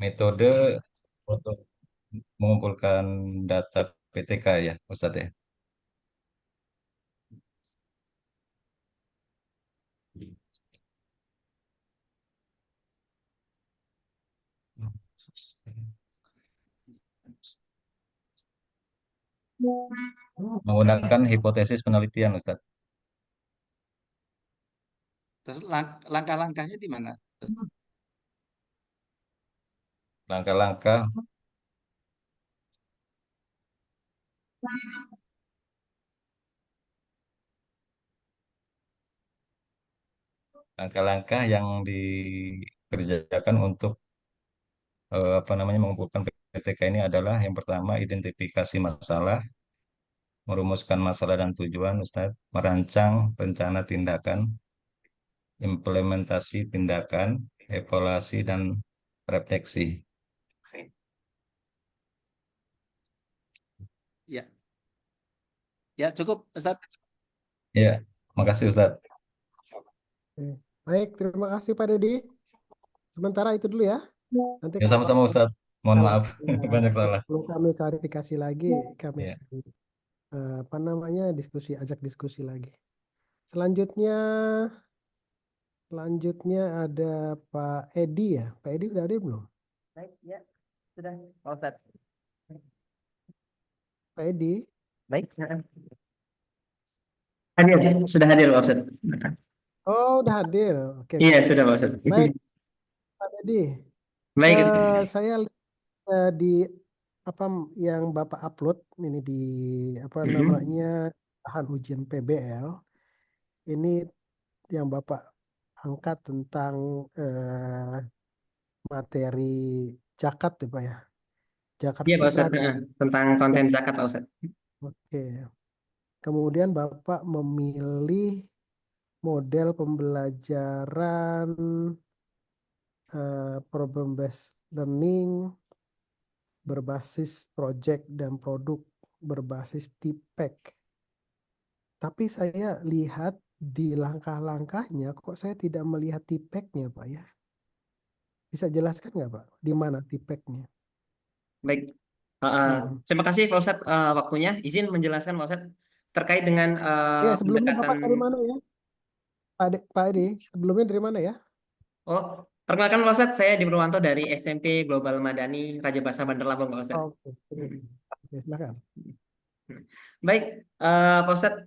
metode untuk mengumpulkan data PTK ya, Ustadz ya. Menggunakan hipotesis penelitian, Ustadz. Terus langkah-langkahnya di mana? Langkah-langkah langkah-langkah yang dikerjakan untuk apa namanya mengumpulkan PTK ini adalah yang pertama identifikasi masalah, merumuskan masalah dan tujuan, Ustadz, merancang rencana tindakan, implementasi tindakan, evaluasi dan refleksi. Ya, ya cukup, Ustaz. Ya, makasih Ustadz. Oke. Baik, terima kasih Pak Dedi. Sementara itu dulu ya. Nanti Ya sama-sama Ustadz. Mohon kalau maaf ada banyak yang salah. perlu kami klarifikasi lagi, kami Ya. akan apa namanya ajak diskusi lagi. Selanjutnya, selanjutnya ada Pak Edi ya. Pak Edi udah ada belum? Baik, ya, sudah, Pak Ustadz. Pak Edi. Baik, hadir, sudah hadir Pak Ustadz. Oh, udah hadir. Oke, Iya, oke. sudah Pak Ustadz. Baik, Pak Edi. Baik, Saya lihat di apa yang Bapak upload ini di apa namanya bahan ujian PBL ini yang Bapak angkat tentang materi zakat ya Pak ya. Zakat iya Pak fitrah Ustadz, dan tentang konten zakat Pak Ustadz. oke. Kemudian Bapak memilih model pembelajaran problem based learning berbasis project dan produk berbasis TPEC. Tapi saya lihat di langkah-langkahnya kok saya tidak melihat TPEC-nya Pak ya. Bisa jelaskan nggak Pak? Di mana TPEC-nya? Baik, Mm-mm. terima kasih Pak Ustadz waktunya. Izin menjelaskan Pak Ustadz terkait dengan Ya, sebelumnya pendekatan. Bapak dari mana ya? Pak Edi, sebelumnya dari mana ya? Oh, perkenalkan Pak Ustadz, saya di Purwanto dari SMP Global Madani Raja Basa Bandar Lampung Pak Ustadz. Oke, oke, silakan. Baik, Pak Ustadz,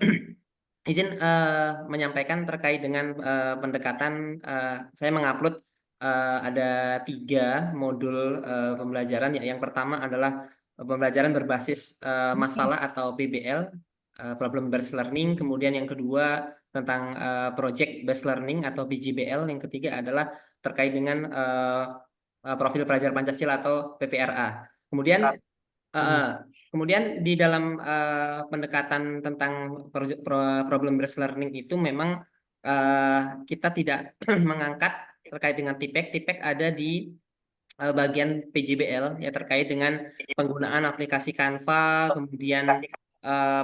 izin menyampaikan terkait dengan pendekatan saya mengupload ada 3 modul pembelajaran. Yang pertama adalah pembelajaran berbasis masalah atau PBL, problem based learning. Kemudian yang kedua tentang project based learning atau PJBL. Yang ketiga adalah terkait dengan profil pelajar Pancasila atau PPRA. Kemudian Uh, kemudian di dalam pendekatan tentang problem based learning itu memang kita tidak mengangkat terkait dengan TPEC. TPEC ada di bagian PJBL ya terkait dengan penggunaan aplikasi Canva, kemudian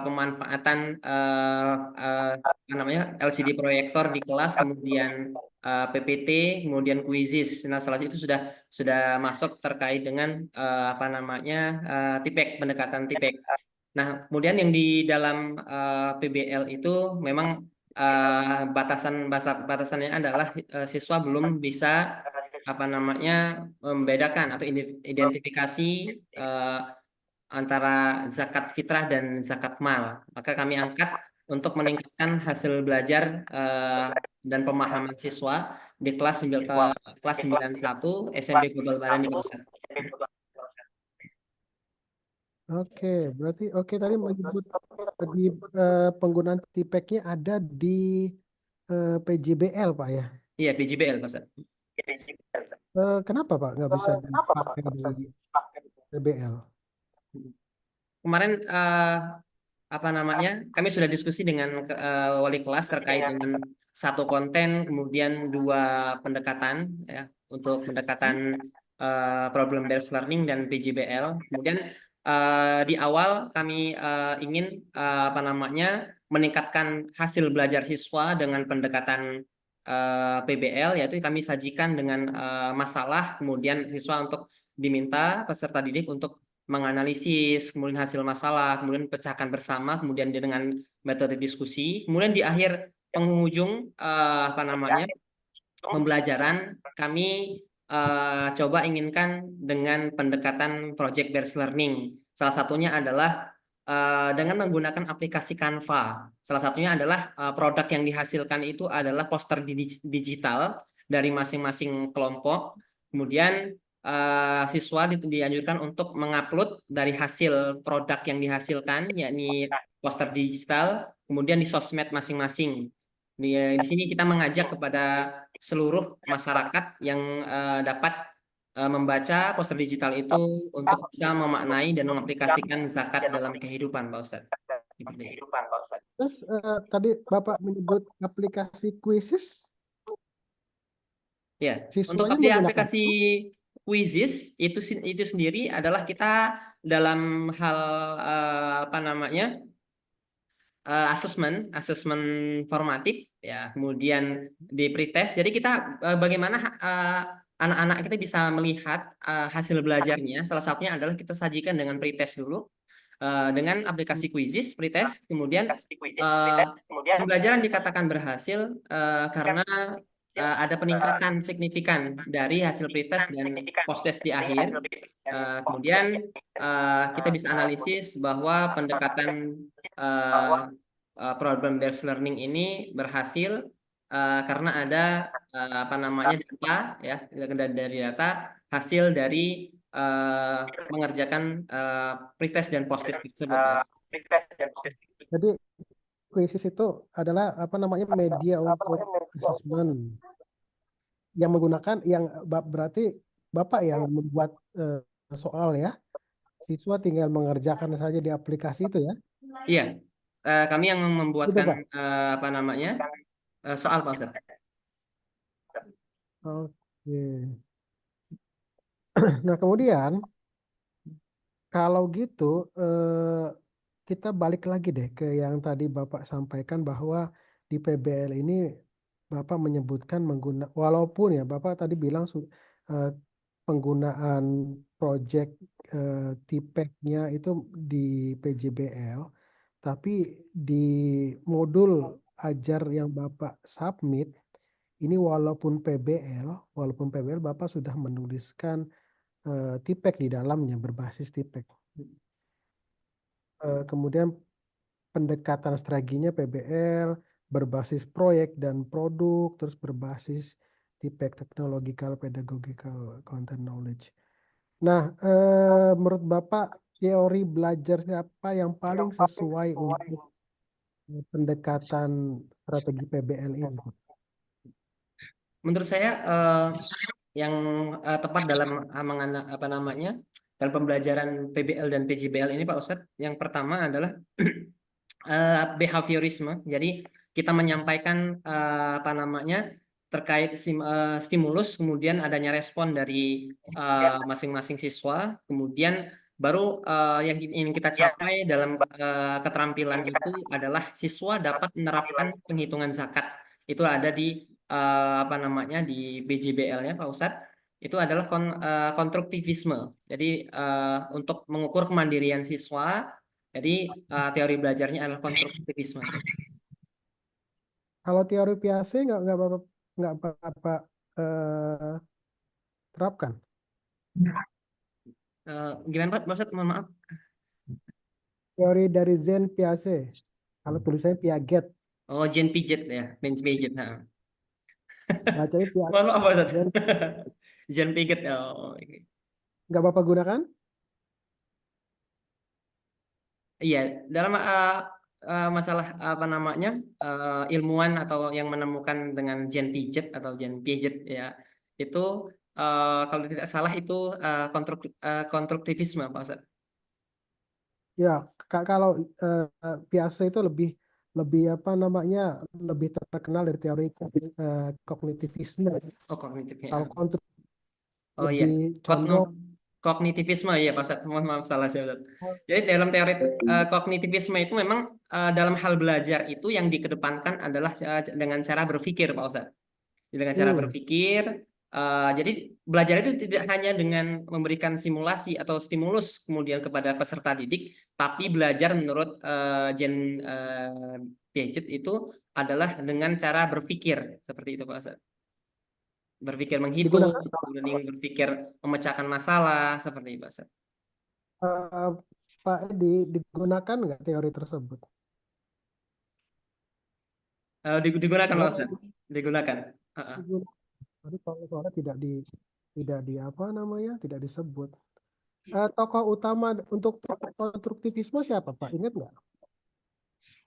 pemanfaatan apa namanya LCD proyektor di kelas, kemudian PPT, kemudian quizzes. Nah, salah itu sudah masuk terkait dengan apa namanya TPEC, pendekatan TPEC. Nah, kemudian yang di dalam PBL itu memang batasannya adalah siswa belum bisa apa namanya membedakan atau identifikasi eh, antara zakat fitrah dan zakat mal. Maka kami angkat untuk meningkatkan hasil belajar dan pemahaman siswa di kelas 91 SMP Global Madani Pak Ustadz. Oke, berarti oke tadi menyebut di penggunaan TPEC-nya ada di PJBL Pak ya. Iya, PJBL Pak Ustadz. Kenapa Pak nggak bisa dipakai di PBL? Kemarin apa namanya? Kami sudah diskusi dengan wali kelas terkait dengan satu konten, kemudian 2 pendekatan ya untuk pendekatan problem based learning dan PJBL. Kemudian di awal kami ingin apa namanya meningkatkan hasil belajar siswa dengan pendekatan PBL, yaitu kami sajikan dengan masalah, kemudian siswa untuk diminta peserta didik untuk menganalisis, kemudian hasil masalah, kemudian pecahkan bersama, kemudian dengan metode diskusi, kemudian di akhir penghujung pembelajaran kami coba inginkan dengan pendekatan project based learning. Salah satunya adalah dengan menggunakan aplikasi Canva. Salah satunya adalah produk yang dihasilkan itu adalah poster digital dari masing-masing kelompok. Kemudian siswa dianjurkan untuk mengupload dari hasil produk yang dihasilkan, yakni poster digital, kemudian di sosmed masing-masing. Di sini kita mengajak kepada seluruh masyarakat yang dapat membaca poster digital itu untuk bisa memaknai dan mengaplikasikan zakat dalam kehidupan, Pak Ustadz. Terus tadi Bapak menyebut aplikasi Quizzes, Ya, untuk siswanya di menggunakan aplikasi Quizzes itu sendiri adalah kita dalam hal asesmen formatif, ya, kemudian di pretest. Jadi kita bagaimana anak-anak kita bisa melihat hasil belajarnya. Salah satunya adalah kita sajikan dengan pretest dulu dengan aplikasi Quizzes, pretest, kemudian pembelajaran dikatakan berhasil karena ada peningkatan signifikan dari hasil pretest dan post-test di akhir. Kemudian kita bisa analisis bahwa pendekatan problem based learning ini berhasil karena ada data, ya, dari data hasil dari mengerjakan pretest dan post-test tersebut. Jadi Quizzes itu adalah media untuk assessment yang menggunakan berarti Bapak yang membuat soal ya. Siswa tinggal mengerjakan saja di aplikasi itu ya. Iya, kami yang Itu, membuatkan Pak. soal, Pak Ustadz. Oke. Nah, kemudian kalau gitu kita balik lagi deh ke yang tadi Bapak sampaikan bahwa di PBL ini Bapak menyebutkan walaupun ya Bapak tadi bilang penggunaan project TPEC-nya itu di PJBL, tapi di modul ajar yang Bapak submit ini walaupun PBL Bapak sudah menuliskan TPEC di dalamnya berbasis TPEC. Kemudian pendekatan strateginya PBL berbasis proyek dan produk, terus berbasis TPEC technological, pedagogical, content knowledge. Nah, menurut Bapak teori belajar siapa yang paling sesuai untuk pendekatan strategi PBL ini? Menurut saya yang tepat dalam dalam pembelajaran PBL dan PJBL ini, Pak Ustadz, yang pertama adalah behaviorisme. Jadi kita menyampaikan terkait stimulus, kemudian adanya respon dari masing-masing siswa, kemudian baru yang ingin kita capai dalam keterampilan itu adalah siswa dapat menerapkan penghitungan zakat. Itu ada di di BJBL-nya, Pak Ustadz. Itu adalah konstruktivisme. Jadi untuk mengukur kemandirian siswa. Jadi teori belajarnya adalah konstruktivisme. Kalau teori Piaget nggak Bapak terapkan? Gimana Pak? Maksud, mohon maaf. Teori dari Jean Piaget. Kalau tulisannya Piaget. Oh, Jean Piaget ya, Jean Piaget. Nah. Bacanya Piaget. Mohon maaf, Pak. Jean Piaget. Oh, nggak Bapak gunakan? Iya, dalam masalah ilmuwan atau yang menemukan dengan Jean Piaget atau Jean Piaget ya, itu kalau tidak salah itu konstruktivisme, Pak Ustadz. Ya, kalau Piaget itu lebih lebih terkenal dari teori kognitivisme. Oh, kognitifnya. Kalau Oh lebih iya, condong kognitivisme ya Pak Ustadz. Mohon maaf salah saya Ustadz. Jadi dalam teori kognitivisme itu memang dalam hal belajar itu yang dikedepankan adalah dengan cara berpikir, Pak Ustadz. dengan cara Hmm. berpikir. Jadi belajar itu tidak hanya dengan memberikan simulasi atau stimulus kemudian kepada peserta didik, tapi belajar menurut Piaget itu adalah dengan cara berpikir seperti itu Pak Ustadz. Berpikir menghitung, Digunakan kemudian berpikir memecahkan masalah seperti itu Pak Ustadz. eh, Pak Edi, digunakan nggak teori tersebut? Digunakan Pak Halo, Ustadz, digunakan. digunakan. Tadi kalau soalnya tidak di apa namanya, tidak disebut. Tokoh utama untuk konstruktivisme siapa Pak? Ingat nggak?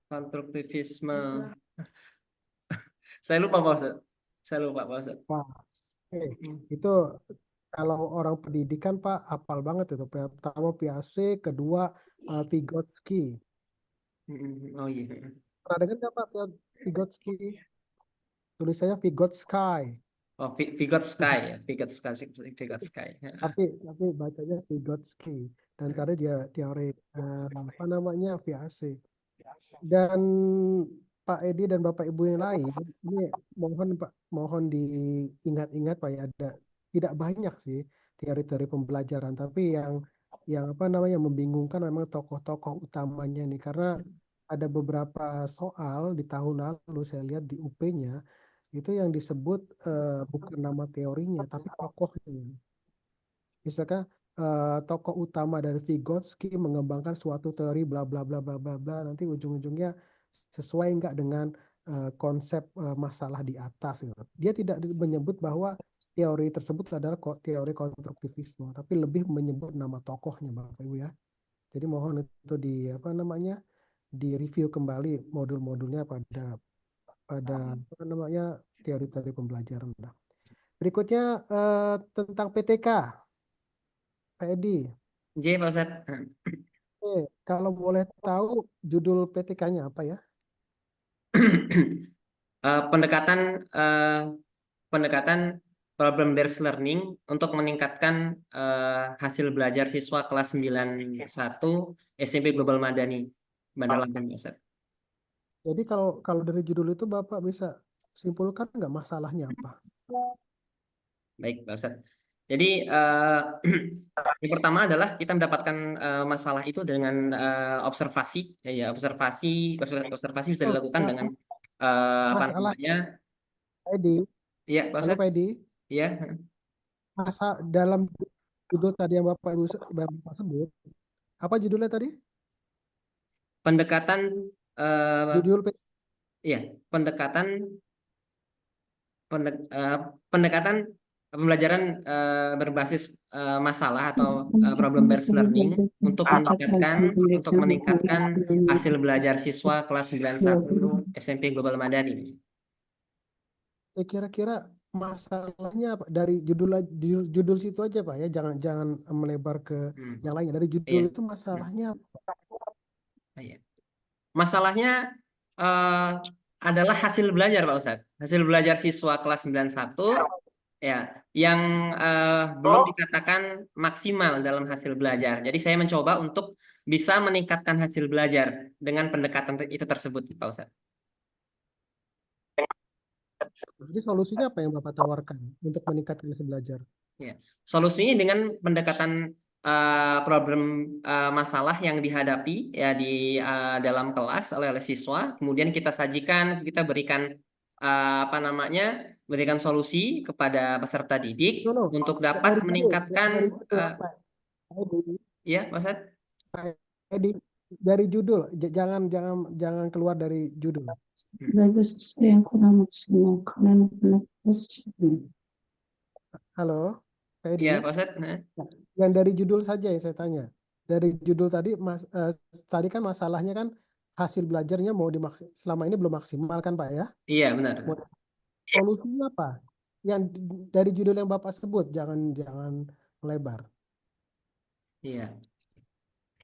Konstruktivisme, saya lupa Pak Ustadz. Saya lupa Pak Ustadz. Wah, Hmm. itu kalau orang pendidikan Pak hafal banget itu. Pertama Piaget, kedua Vygotsky. Oh iya. Pernah dengar nggak Pak Vygotsky? Tulisannya Vygotsky. Oh, Vygotsky ya, Vygotsky. Tapi bacanya Vygotsky. Dan tadi dia teori apa namanya Piaget. Dan Pak Edi dan Bapak Ibu yang lain, ini mohon Pak, mohon diingat-ingat Pak ya, ada tidak banyak sih teori-teori pembelajaran, tapi yang apa namanya membingungkan memang tokoh-tokoh utamanya nih, karena ada beberapa soal di tahun lalu saya lihat di UP-nya itu yang disebut bukan nama teorinya, tapi tokohnya. Misalkan tokoh utama dari Vygotsky mengembangkan suatu teori bla bla bla bla bla bla, nanti ujung-ujungnya sesuai nggak dengan konsep masalah di atas gitu. Dia tidak menyebut bahwa teori tersebut adalah teori konstruktivisme, tapi lebih menyebut nama tokohnya Bapak Ibu ya. Jadi mohon itu di apa namanya di review kembali modul-modulnya pada apa namanya teori-teori pembelajaran. Nah, berikutnya tentang PTK, Pak Edi. J Pak Ustadz. Kalau boleh tahu judul PTK-nya apa ya? Pendekatan pendekatan problem based learning untuk meningkatkan hasil belajar siswa kelas 91 SMP Global Madani Bandar Lampung Pak Ustadz. Jadi kalau dari judul itu Bapak bisa simpulkan nggak masalahnya apa? Baik Pak Ustadz. Jadi yang pertama adalah kita mendapatkan masalah itu dengan observasi, ya observasi bisa Oh, dilakukan dengan apa masalah namanya, Pak Edi, ya Pak halo Ustadz, Pak Edi, ya dalam judul tadi yang Bapak sebut, apa judulnya tadi? pendekatan Judul ya pendekatan pendekatan pembelajaran berbasis masalah atau problem based learning untuk meningkatkan hasil belajar siswa kelas 91 SMP Global Madani. Kira-kira masalahnya apa? Dari judul situ aja Pak ya, jangan melebar ke yang lainnya. Dari judul Iya. itu masalahnya apa? Iya. Masalahnya adalah hasil belajar Pak Ustadz. Hasil belajar siswa kelas 91 ya yang belum dikatakan maksimal dalam hasil belajar. Jadi saya mencoba untuk bisa meningkatkan hasil belajar dengan pendekatan itu tersebut Pak Ustadz. Jadi solusinya apa yang Bapak tawarkan untuk meningkatkan hasil belajar? Ya. Solusinya dengan pendekatan problem masalah yang dihadapi ya di dalam kelas oleh siswa, kemudian kita sajikan, kita berikan apa namanya, berikan solusi kepada peserta didik untuk dapat meningkatkan Pak Edi, ya, Mas Ed? Pak Edi, dari judul, jangan keluar dari judul. Halo, Pak Edi. Iya, Pak Ed. Yang dari judul saja yang saya tanya. Dari judul tadi, tadi kan masalahnya kan hasil belajarnya selama ini belum maksimal kan Pak ya? Iya, benar. Solusinya apa? Yang dari judul yang Bapak sebut, jangan melebar. Iya.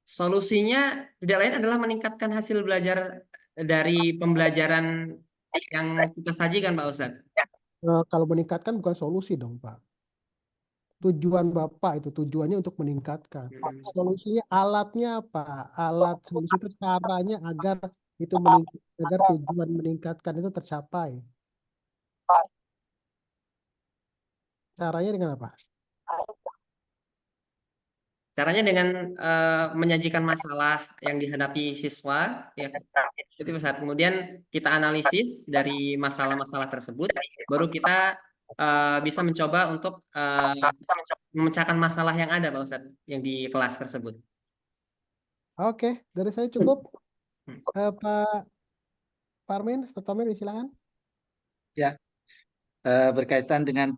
Solusinya tidak lain adalah meningkatkan hasil belajar dari pembelajaran yang kita sajikan, Pak Ustadz. Kalau meningkatkan bukan solusi dong, Pak. Tujuan Bapak itu tujuannya untuk meningkatkan. Solusinya alatnya apa? Alat solusi itu caranya agar itu agar tujuan meningkatkan itu tercapai. Caranya dengan apa? Caranya dengan menyajikan masalah yang dihadapi siswa, ya, itu saat kemudian kita analisis dari masalah-masalah tersebut, baru kita bisa mencoba untuk memecahkan masalah yang ada, Pak Ustadz, yang di kelas tersebut. Oke, dari saya cukup. Pak Parmin, Tommy, silakan. Ya, berkaitan dengan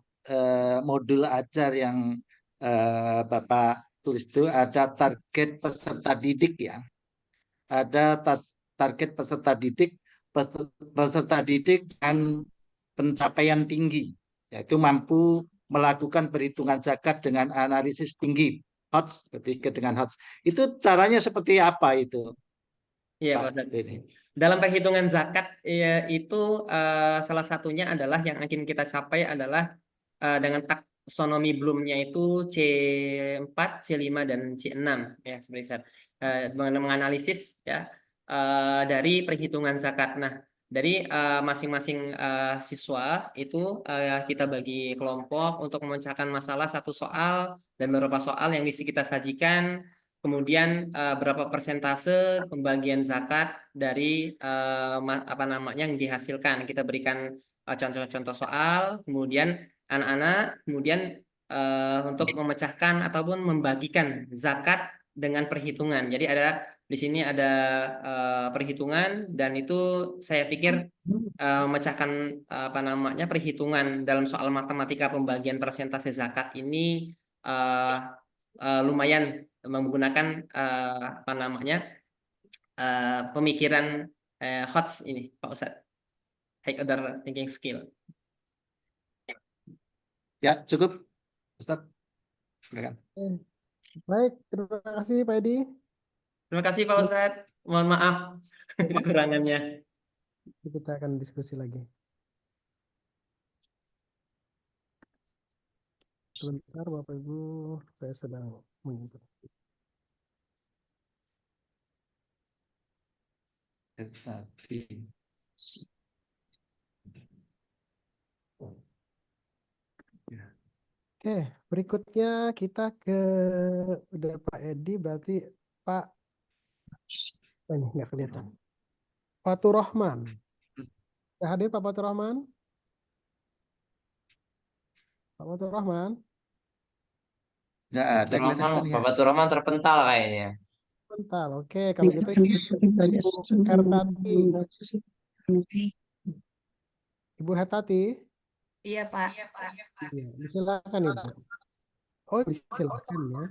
modul ajar yang Bapak tulis itu ada target peserta didik ya. Ada target peserta didik, peserta didik dan pencapaian tinggi, yaitu mampu melakukan perhitungan zakat dengan analisis tinggi, HOTS, ketiga dengan HOTS. Itu caranya seperti apa itu, Iya, Pak Pak Ustadz. Denny? Dalam perhitungan zakat itu salah satunya adalah yang akan kita capai adalah dengan taksonomi Bloom-nya itu C4, C5 dan C6 ya seperti itu. Menganalisis ya dari perhitungan zakat. Nah, dari masing-masing siswa itu kita bagi kelompok untuk memecahkan masalah satu soal dan beberapa soal yang bisa kita sajikan. Kemudian berapa persentase pembagian zakat dari apa namanya yang dihasilkan. Kita berikan contoh-contoh soal, kemudian anak-anak kemudian untuk memecahkan ataupun membagikan zakat dengan perhitungan. Jadi di sini ada perhitungan dan itu saya pikir memecahkan apa namanya perhitungan dalam soal matematika pembagian persentase zakat ini lumayan menggunakan apa namanya pemikiran HOTS ini, Pak Ustadz, High Order Thinking Skill. Ya, cukup, Ustadz. Silakan. Baik, terima kasih Pak Edi. Terima kasih Pak Ustadz. Mohon maaf kekurangannya. Kita akan diskusi lagi. Sebentar Bapak Ibu, saya sedang mengintip. Oke, berikutnya kita ke udah Pak Edi, berarti Pak ini nggak kelihatan. Fatur Rahman. Sudah hadir Pak Fatur Rahman? Pak Fatur Rahman? Nggak ada kelihatan sekali ya. Bapak Turahman terpental kayaknya. Bentar, oke. Kalau gitu Ibu Hertati. Ibu Hertati, Iya, Pak. ya, silakan Ibu. Oh, silakan ya.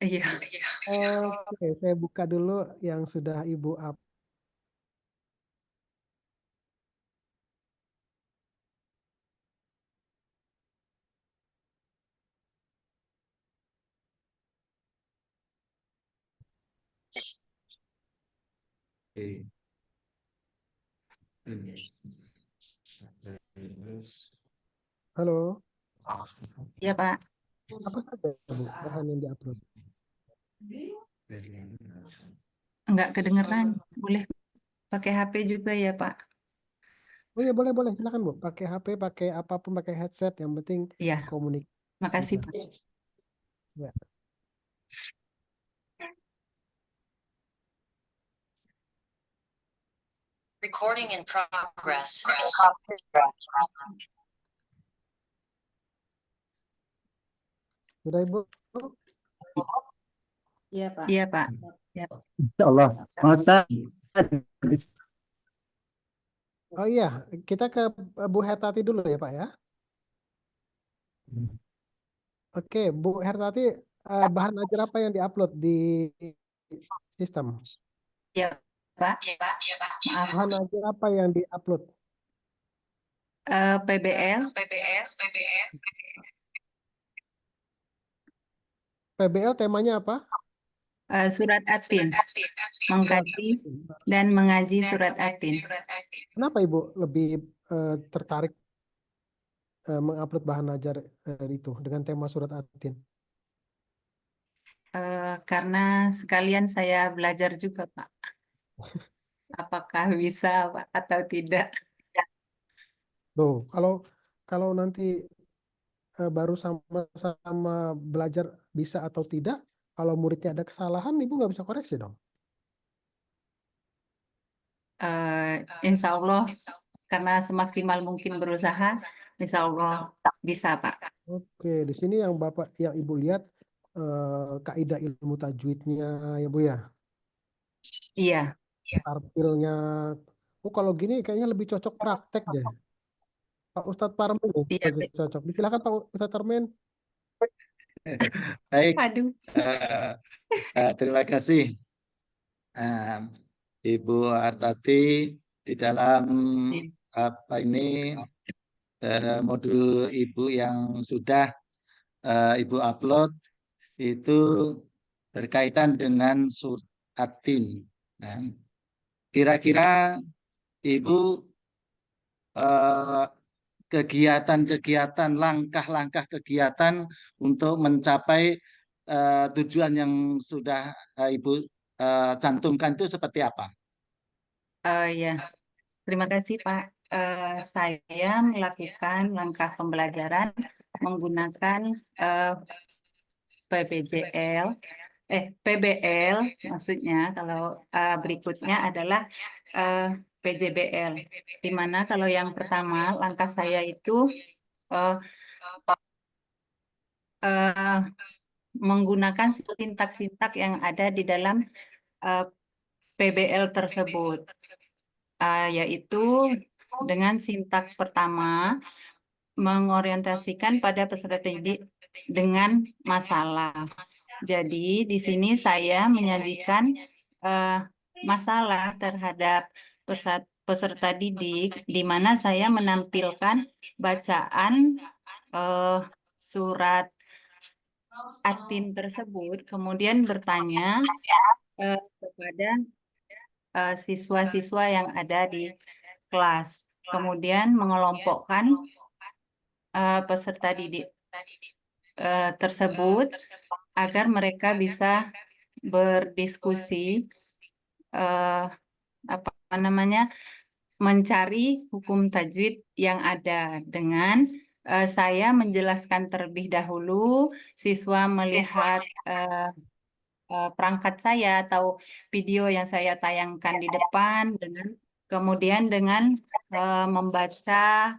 Iya. Oke, saya buka dulu yang sudah Ibu up. Halo, Iya, Pak. apa saja Bu bahan yang diupload? Enggak kedengeran. Boleh pakai HP juga ya, Pak? Oh iya, boleh, boleh. Silakan Bu. Pakai HP, pakai apapun, pakai headset. Yang penting Iya. komunikasi. Makasih, Pak. Ya. Recording in progress. Sudah Ibu? Iya, Pak. Iya, Pak. Allah. Oh iya, kita ke Bu Hertati dulu ya Pak ya. Oke, Bu Hertati, bahan ajar apa yang diupload di sistem? Iya, Pak. Maaf. Bahan ajar apa yang diupload? PBL. PBL temanya apa? Surat At-Tin. Mengkaji dan mengaji surat At-Tin. Kenapa Ibu lebih tertarik mengupload bahan ajar itu dengan tema surat At-Tin? Karena sekalian saya belajar juga, Pak. Apakah bisa Pak, atau tidak? Loh, kalau nanti baru sama-sama belajar bisa atau tidak. Kalau muridnya ada kesalahan, ibu nggak bisa koreksi dong. Insya Allah, karena semaksimal mungkin berusaha, insya Allah bisa, Pak. Oke, di sini yang yang ibu lihat kaidah ilmu tajwidnya ya bu ya, Iya, tartilnya. Oh kalau gini kayaknya lebih cocok praktek deh. Pak Ustadz Parmen nih, iya. pasti cocok. Silakan Pak Ustadz Parmen. Baik, Aduh. terima kasih eh, Ibu Artati di dalam apa ini modul Ibu yang sudah Ibu upload itu berkaitan dengan surat tin. Nah, kira-kira Ibu eh, kegiatan-kegiatan, langkah-langkah kegiatan untuk mencapai tujuan yang sudah Ibu cantumkan itu seperti apa? Ya, terima kasih Pak. Saya melakukan langkah pembelajaran menggunakan PBJL, PBL maksudnya. Kalau berikutnya adalah PJBL. Di mana kalau yang pertama langkah saya itu eh, menggunakan sintak-sintak yang ada di dalam PBL tersebut, yaitu dengan sintak pertama mengorientasikan pada peserta didik dengan masalah. Jadi di sini saya menyajikan masalah terhadap peserta didik, di mana saya menampilkan bacaan surat Atin tersebut, kemudian bertanya kepada siswa-siswa yang ada di kelas, kemudian mengelompokkan peserta didik tersebut agar mereka bisa berdiskusi apa namanya, mencari hukum tajwid yang ada dengan saya menjelaskan terlebih dahulu, siswa melihat perangkat saya atau video yang saya tayangkan di depan, kemudian dengan membaca,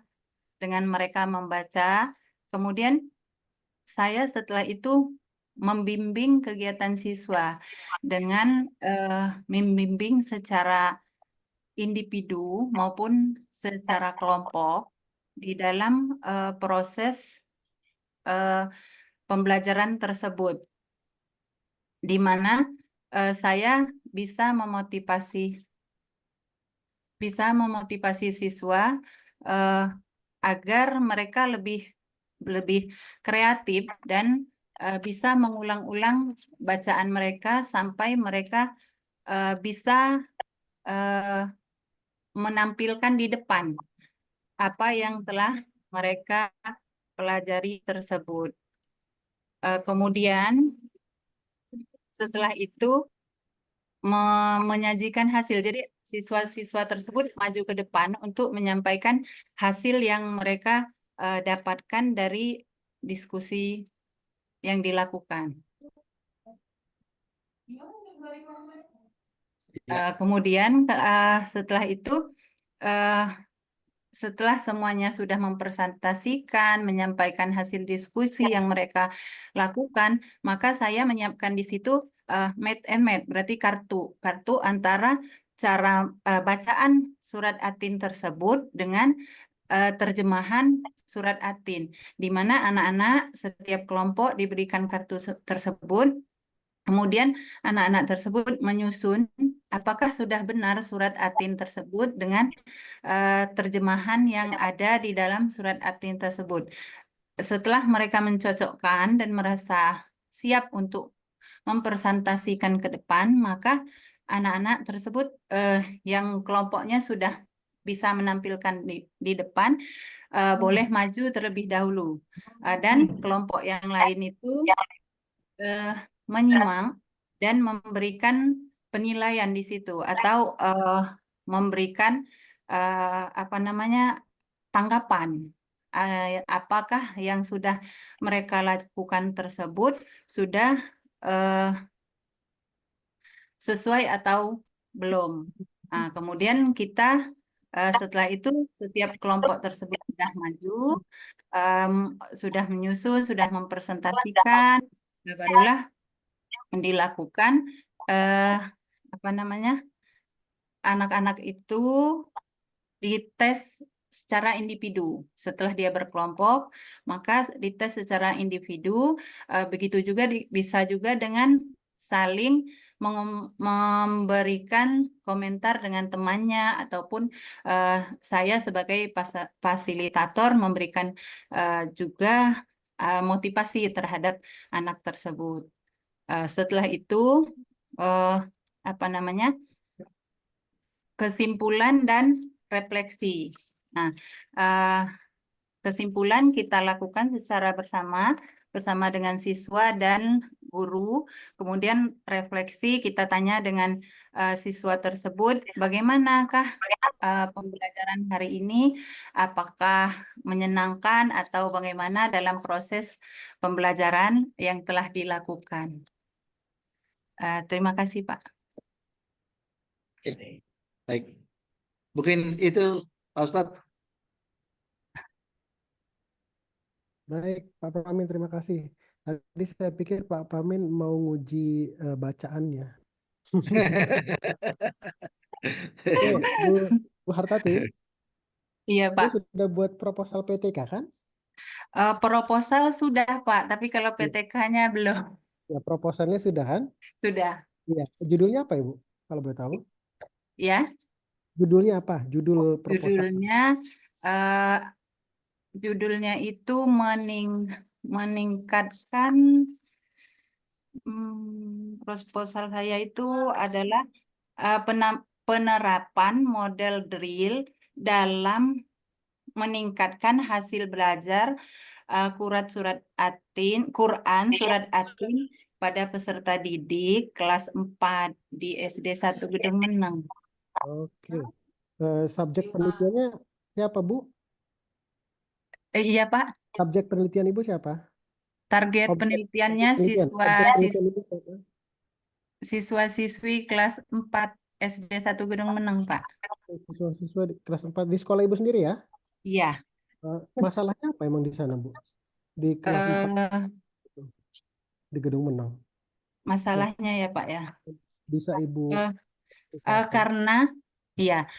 dengan mereka membaca, kemudian saya setelah itu membimbing kegiatan siswa dengan membimbing secara individu maupun secara kelompok di dalam proses pembelajaran tersebut, di mana saya bisa memotivasi siswa agar mereka lebih kreatif dan bisa mengulang-ulang bacaan mereka sampai mereka bisa menampilkan di depan apa yang telah mereka pelajari tersebut. Kemudian setelah itu menyajikan hasil. Jadi siswa-siswa tersebut maju ke depan untuk menyampaikan hasil yang mereka dapatkan dari diskusi yang dilakukan. Kemudian setelah itu, setelah semuanya sudah mempresentasikan, menyampaikan hasil diskusi yang mereka lakukan, maka saya menyiapkan di situ match and match, berarti kartu antara cara bacaan surat Atin tersebut dengan terjemahan surat Atin, di mana anak-anak setiap kelompok diberikan kartu tersebut. Kemudian anak-anak tersebut menyusun apakah sudah benar surat Atin tersebut dengan terjemahan yang ada di dalam surat Atin tersebut. Setelah mereka mencocokkan dan merasa siap untuk mempresentasikan ke depan, maka anak-anak tersebut yang kelompoknya sudah bisa menampilkan di depan boleh maju terlebih dahulu. Dan kelompok yang lain itu menyimak dan memberikan penilaian di situ atau memberikan apa namanya, tanggapan apakah yang sudah mereka lakukan tersebut sudah eh, sesuai atau belum. Nah, kemudian kita setelah itu setiap kelompok tersebut sudah maju, em, sudah menyusun, sudah mempresentasikan, barulah dilakukan eh, apa namanya, anak-anak itu dites secara individu. Setelah dia berkelompok, maka dites secara individu. Begitu juga bisa juga dengan saling memberikan komentar dengan temannya ataupun saya sebagai fasilitator memberikan juga motivasi terhadap anak tersebut. Setelah itu apa namanya, kesimpulan dan refleksi. Nah, kesimpulan kita lakukan secara bersama dengan siswa dan guru. Kemudian refleksi kita tanya dengan siswa tersebut, bagaimanakah pembelajaran hari ini? Apakah menyenangkan atau bagaimana dalam proses pembelajaran yang telah dilakukan? Terima kasih, Pak. Oke. Baik. Mungkin itu Pak Ustadz. Baik, Pak Pamin, terima kasih. Tadi saya pikir Pak Pamin mau nguji bacaannya. Oke, Bu Hartati, Iya, Ibu Pak. sudah buat proposal PTK kan? Proposal sudah, Pak, tapi kalau PTK-nya belum. Ya, proposalnya sudah kan? Sudah, Iya. Judulnya apa, Ibu? Kalau boleh tahu. ya. Judulnya apa? Judul proposal. eh, Judulnya itu meningkatkan proposal saya itu adalah penerapan model drill dalam meningkatkan hasil belajar Quran surat Atin pada peserta didik kelas 4 di SD 1 Gedung Meneng. Oke. Subjek penelitiannya siapa, Bu? Iya, Pak. Subjek penelitian Ibu siapa? Target Objek penelitiannya penelitian. Objek penelitian Ibu siapa? siswa-siswi kelas 4 SD 1 Gedung Meneng, Pak. Siswa-siswa di kelas 4 di sekolah Ibu sendiri ya? Iya. Masalahnya apa emang di sana, Bu? Di kelas 4 di Gedung Menang. Masalahnya ya, Pak, ya. Bisa Ibu Karena iya,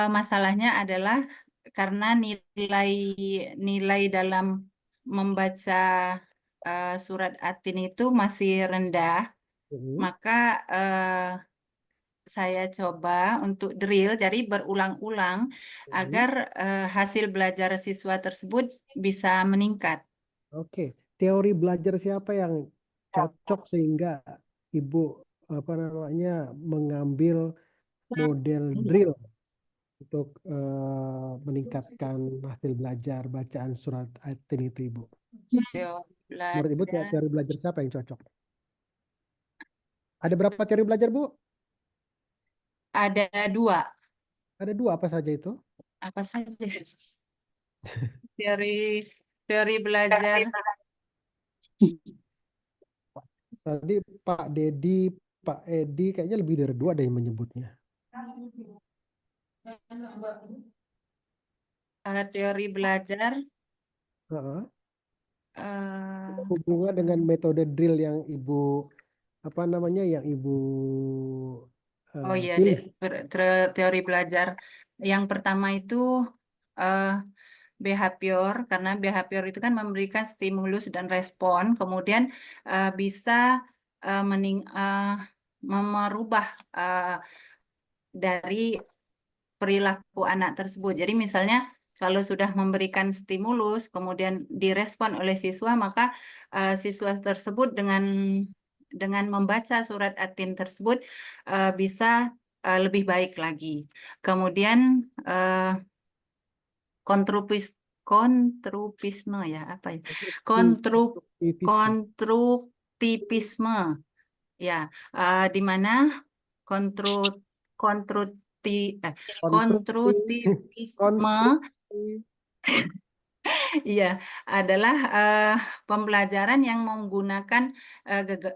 masalahnya adalah karena nilai dalam membaca surat Atin itu masih rendah, maka saya coba untuk drill, jadi berulang-ulang agar hasil belajar siswa tersebut bisa meningkat. Oke, teori belajar siapa yang cocok sehingga Ibu mengambil model drill untuk meningkatkan hasil belajar bacaan surat Atin itu, Ibu? Menurut Ibu teori belajar siapa yang cocok? Ada berapa teori belajar, Bu? Ada 2. Ada 2, apa saja itu? Apa saja? Teori belajar. Tadi Pak Dedi, Pak Edi kayaknya lebih dari 2 ada yang menyebutnya. Teori belajar hubungan dengan metode drill yang Ibu yang Ibu oh iya, pilih. teori belajar yang pertama itu behavior, karena behavior itu kan memberikan stimulus dan respon, kemudian bisa merubah dari perilaku anak tersebut. Jadi misalnya kalau sudah memberikan stimulus, kemudian direspon oleh siswa, maka siswa tersebut dengan membaca surat Atin tersebut bisa lebih baik lagi. Kemudian konstruktivisme ya, apa ya? Konstruktivisme ya, di mana konstruktivisme Iya, adalah pembelajaran yang menggunakan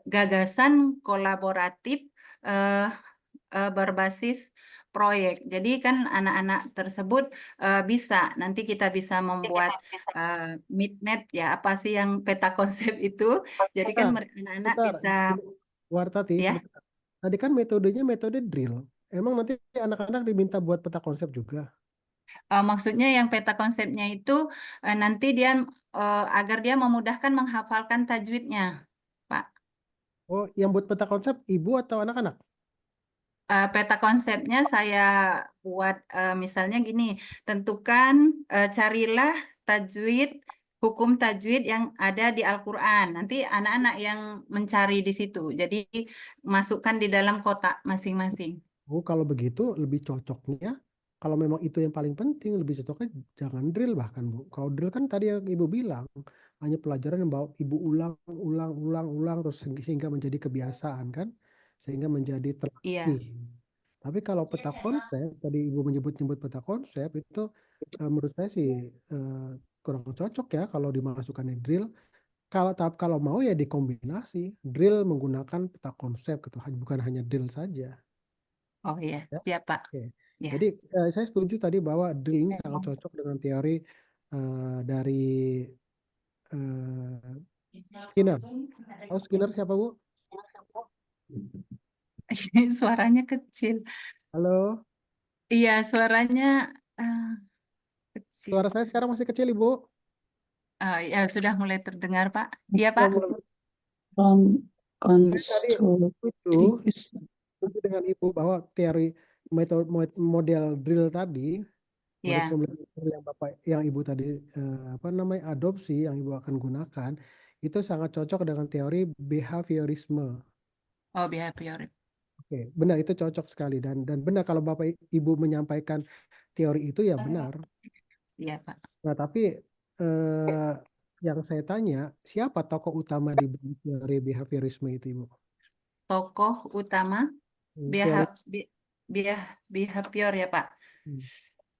gagasan kolaboratif eh, berbasis proyek. Jadi kan anak-anak tersebut bisa nanti kita bisa membuat midnight ya, apa sih yang peta konsep itu. Jadi kan Bentar, anak-anak bentar. bisa Wartati, ya. sebentar. Tadi kan metodenya metode drill. Emang nanti anak-anak diminta buat peta konsep juga? Maksudnya yang peta konsepnya itu nanti dia agar dia memudahkan menghafalkan tajwidnya, Pak. Oh, yang buat peta konsep ibu atau anak-anak? Peta konsepnya saya buat misalnya gini, tentukan carilah tajwid, hukum tajwid yang ada di Al-Quran. Nanti anak-anak yang mencari di situ. Jadi masukkan di dalam kotak masing-masing. Oh, kalau begitu lebih cocoknya, kalau memang itu yang paling penting, lebih cocoknya jangan drill bahkan, Bu. Kalau drill kan tadi yang Ibu bilang, hanya pelajaran yang bawa Ibu ulang, terus sehingga menjadi kebiasaan kan, sehingga menjadi Iya. terlatih. Tapi kalau peta konsep, tadi Ibu menyebut-nyebut peta konsep, itu menurut saya sih kurang cocok ya kalau dimasukkan di drill. Kalau mau ya dikombinasi, drill menggunakan peta konsep gitu, bukan hanya drill saja. Oh iya, Ya. siap Pak. Oke. Ya. Jadi saya setuju tadi bahwa drill ini sangat cocok dengan teori dari eh, Skinner. Oh, Skinner siapa, Bu? Suaranya kecil. Halo, Iya, suaranya eh, kecil. suara saya sekarang masih kecil, Ibu. Ya sudah mulai terdengar Pak. Iya Pak. From Saya tadi itu setuju dengan Ibu bahwa teori model drill tadi, model Ya. pembelajaran yang yang Ibu tadi adopsi, yang Ibu akan gunakan, itu sangat cocok dengan teori behaviorisme. Oh, behavior. Oke, benar itu cocok sekali dan benar kalau Bapak Ibu menyampaikan teori itu ya benar. Iya Pak. Nah, tapi eh, yang saya tanya, siapa tokoh utama di teori behaviorisme itu, Ibu? Tokoh utama Teori behavior ya Pak. hmm,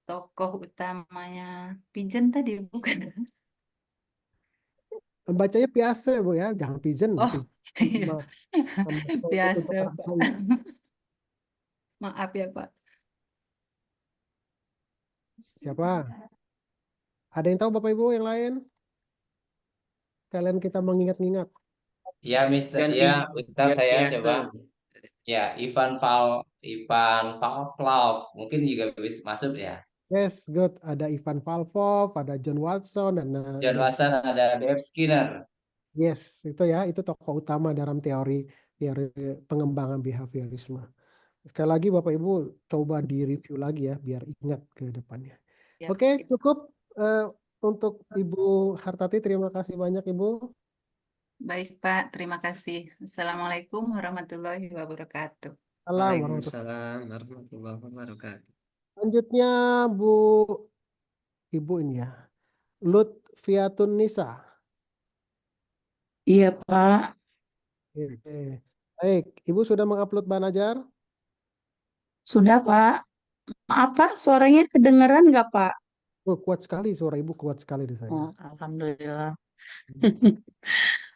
Tokoh utamanya Pigeon tadi bukan? bacanya Piase, Bu ya, jangan Pigeon. Oh, iya. Sama, sama sulit Biasa untuk orang Pak. lain. Maaf ya Pak. Siapa? Ada yang tahu Bapak Ibu yang lain? Kalian kita mengingat-ingat. Ya, Mister. John Ya, Ustaz John saya Piase. coba. Ya, Ivan Pavlov mungkin juga bisa masuk ya. Yes, good. Ada Ivan Pavlov, ada John Watson, John dan Watson ada B.F. Skinner. yes, itu ya, itu tokoh utama dalam teori teori pengembangan behaviorisme. Sekali lagi Bapak Ibu coba di-review lagi ya biar ingat ke depannya. Ya, Oke, cukup untuk Ibu Hartati. Terima kasih banyak Ibu. baik Pak, terima kasih. Assalamualaikum warahmatullahi wabarakatuh. Salam warahmatullahi. Waalaikumsalam warahmatullahi wabarakatuh. Selanjutnya Bu Ibu ini ya, Lutfiatun Nisa. Iya, Pak. Oke. Baik, Ibu sudah mengupload Banajar? Sudah, Pak. Maaf, Pak. Suaranya kedengeran nggak, Pak? Oh, kuat sekali suara Ibu, kuat sekali di saya. Oh, alhamdulillah.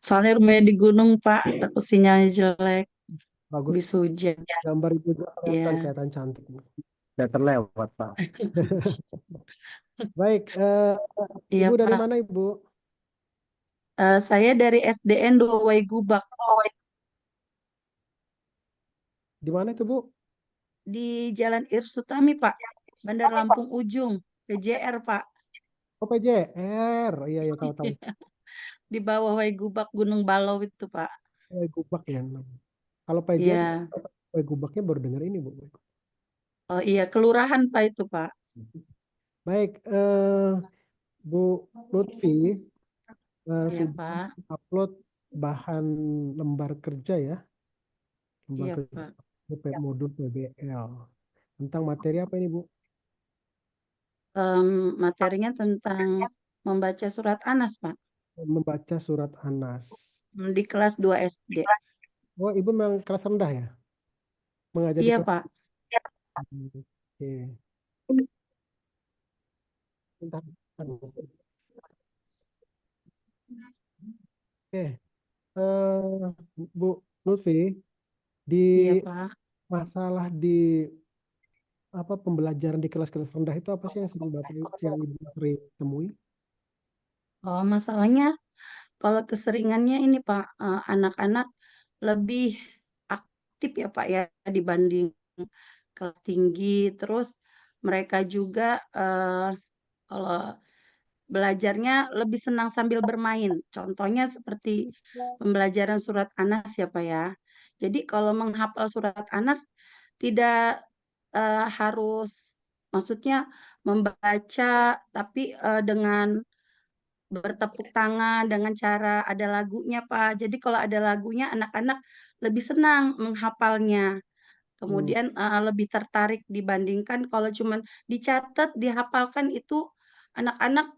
Soalnya rumahnya di gunung, Pak. Takut sinyalnya jelek. Bagus. Habis hujan. Gambar Ibu juga Iya. kelihatan cantik. Udah terlewat, Pak. Baik, Iya, Ibu dari Pak. mana Ibu? Saya dari SDN Dowai Gubak Di mana itu Bu? di Jalan Irsutami, Pak. Bandar Lampung Ujung, PJR, Pak. Oh, PJR. Iya, iya, tahu-tahu. Di bawah Waigubak Gunung Balau itu, Pak. Gubak ya. Kalau PJR, Iya. Gubaknya baru dengar ini Bu. Oh iya, kelurahan, Pak, itu, Pak. Baik, Bu Lutfi Iya, sudah Pak. upload bahan lembar kerja ya, lembar Iya, kerja Pak. modul PBL. Tentang materi apa ini Bu? Materinya tentang membaca surat Anas, Pak. Membaca surat Anas. Di kelas 2 SD. Oh, Ibu memang kelas rendah ya? Mengajar di Iya, kelas. Pak. Oke. Bentar. Oke, Bu Lutfi, di Iya, Pak. masalah di pembelajaran di kelas-kelas rendah itu apa sih yang sering yang Ibu sering temui? Oh, masalahnya kalau keseringannya ini Pak, anak-anak lebih aktif ya Pak ya dibanding kelas tinggi. Terus mereka juga kalau belajarnya lebih senang sambil bermain. Contohnya seperti pembelajaran surat Anas ya Pak ya. Jadi kalau menghafal surat Anas tidak harus, maksudnya membaca, tapi dengan bertepuk tangan dengan cara ada lagunya Pak. Jadi kalau ada lagunya anak-anak lebih senang menghafalnya. Kemudian lebih tertarik dibandingkan kalau cuman dicatat, dihafalkan itu anak-anak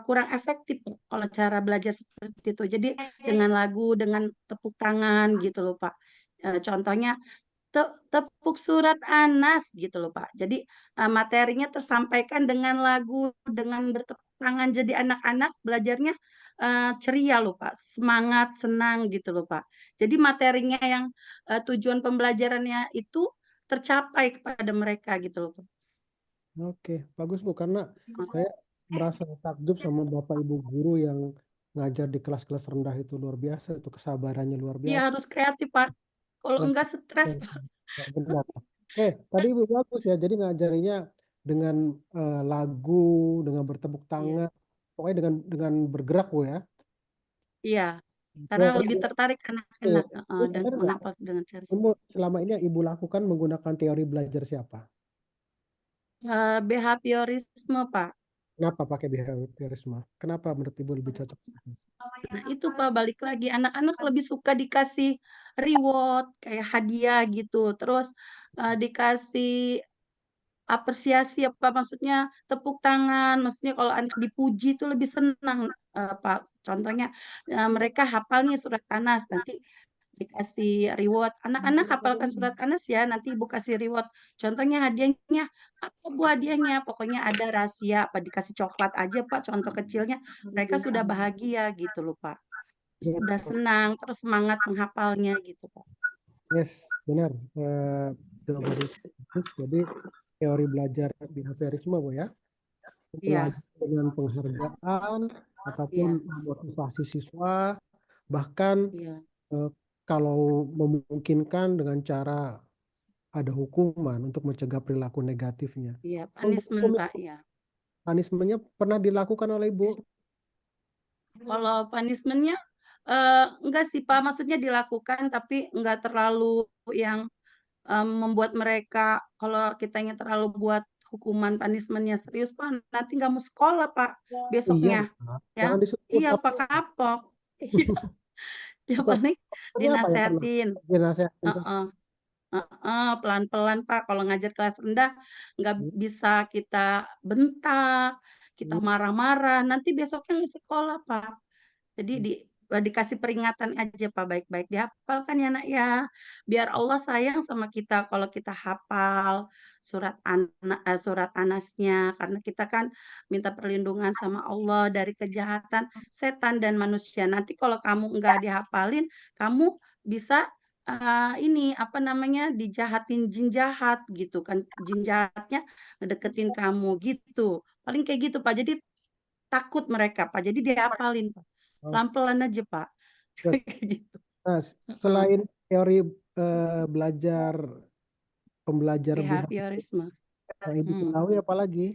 kurang efektif kalau cara belajar seperti itu. Jadi dengan lagu, dengan tepuk tangan gitu loh Pak. Contohnya tepuk surat Anas gitu loh Pak. Jadi materinya tersampaikan dengan lagu, dengan bertepuk tangan. Jadi anak-anak belajarnya ceria loh Pak, semangat, senang gitu loh Pak. Jadi materinya yang tujuan pembelajarannya itu tercapai kepada mereka gitu loh Pak. Oke, bagus Bu, karena saya merasa takjub sama Bapak Ibu guru yang ngajar di kelas-kelas rendah itu luar biasa, itu kesabarannya luar Dia biasa. harus kreatif Pak. Kalau Dan- enggak stres dan- Pak. Benar. Tadi Ibu bagus ya, jadi ngajarinya dengan lagu, dengan bertepuk Iya. tangan, pokoknya dengan bergerak Bu ya. Iya, karena Teori lebih tertarik itu, anak-anak Ibu dan sadar nggak? menghafal dengan cara Selama ini yang Ibu lakukan menggunakan teori belajar siapa? behaviorisme Pak. Kenapa pakai behaviorisme? Kenapa menurut Ibu lebih cocok? Nah, itu Pak, balik lagi. Anak-anak lebih suka dikasih reward, kayak hadiah gitu. Terus dikasih apresiasi, apa maksudnya tepuk tangan. Maksudnya kalau anak dipuji itu lebih senang, Pak. Contohnya mereka hafalnya surat Anas, nanti dikasih reward. Anak-anak hafalkan surat Anas ya, nanti Ibu kasih reward. Contohnya hadiahnya, apa Bu hadiahnya? Pokoknya ada rahasia, apa dikasih coklat aja Pak, contoh kecilnya. Mereka sudah bahagia gitu loh Pak. Sudah senang, terus semangat menghafalnya gitu Pak. Yes, benar. Jawaban itu. Jadi teori belajar behaviorisme Bu ya. Iya, Belajar dengan penghargaan ataupun iya, motivasi siswa, bahkan iya, kalau memungkinkan dengan cara ada hukuman untuk mencegah perilaku negatifnya. iya, Untuk punishment Pak, iya. punishment-nya pernah dilakukan oleh Ibu? Kalau punishment-nya enggak sih Pak, maksudnya dilakukan tapi enggak terlalu yang membuat mereka, kalau kitanya terlalu buat hukuman punishment-nya serius Pak, nanti nggak mau sekolah Pak Iya, besoknya. Pak. Ya, Jangan disebut iya apa. Pak kapok. Iya, yang Itu paling ini apa yang pernah dinasehatin. dinasehatin tuh? Heeh. Pelan-pelan Pak, kalau ngajar kelas rendah nggak bisa kita bentak, kita marah-marah, nanti besoknya nggak sekolah Pak. Jadi dikasih peringatan aja Pak, baik-baik dihafalkan ya nak ya. Biar Allah sayang sama kita kalau kita hafal surat Anasnya, karena kita kan minta perlindungan sama Allah dari kejahatan setan dan manusia. Nanti kalau kamu enggak dihafalin, kamu bisa ini apa namanya dijahatin jin jahat gitu kan. Jin jahatnya ngedeketin kamu gitu. Paling kayak gitu Pak. Jadi takut mereka Pak. Jadi dihafalin Pak. Pelan-pelan aja Pak. Good. Kayak gitu. Nah, selain teori belajar pembelajar Behaviorisme. yang Ibu Hmm. ketahui apa lagi?